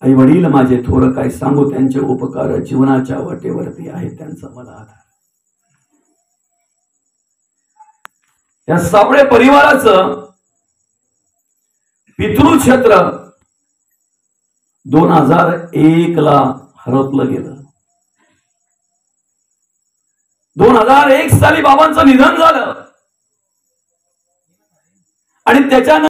आई वडील माझे थोर काय सांगू, त्यांचे उपकार जीवनाच्या वाटेवरती आहेत, त्यांचा मला आधार. या सावळे परिवाराचं पितृक्षेत्र 2001 ला हरपलं गेलं. 2001 साली बाबांचं निधन झालं आणि त्याच्यानंतर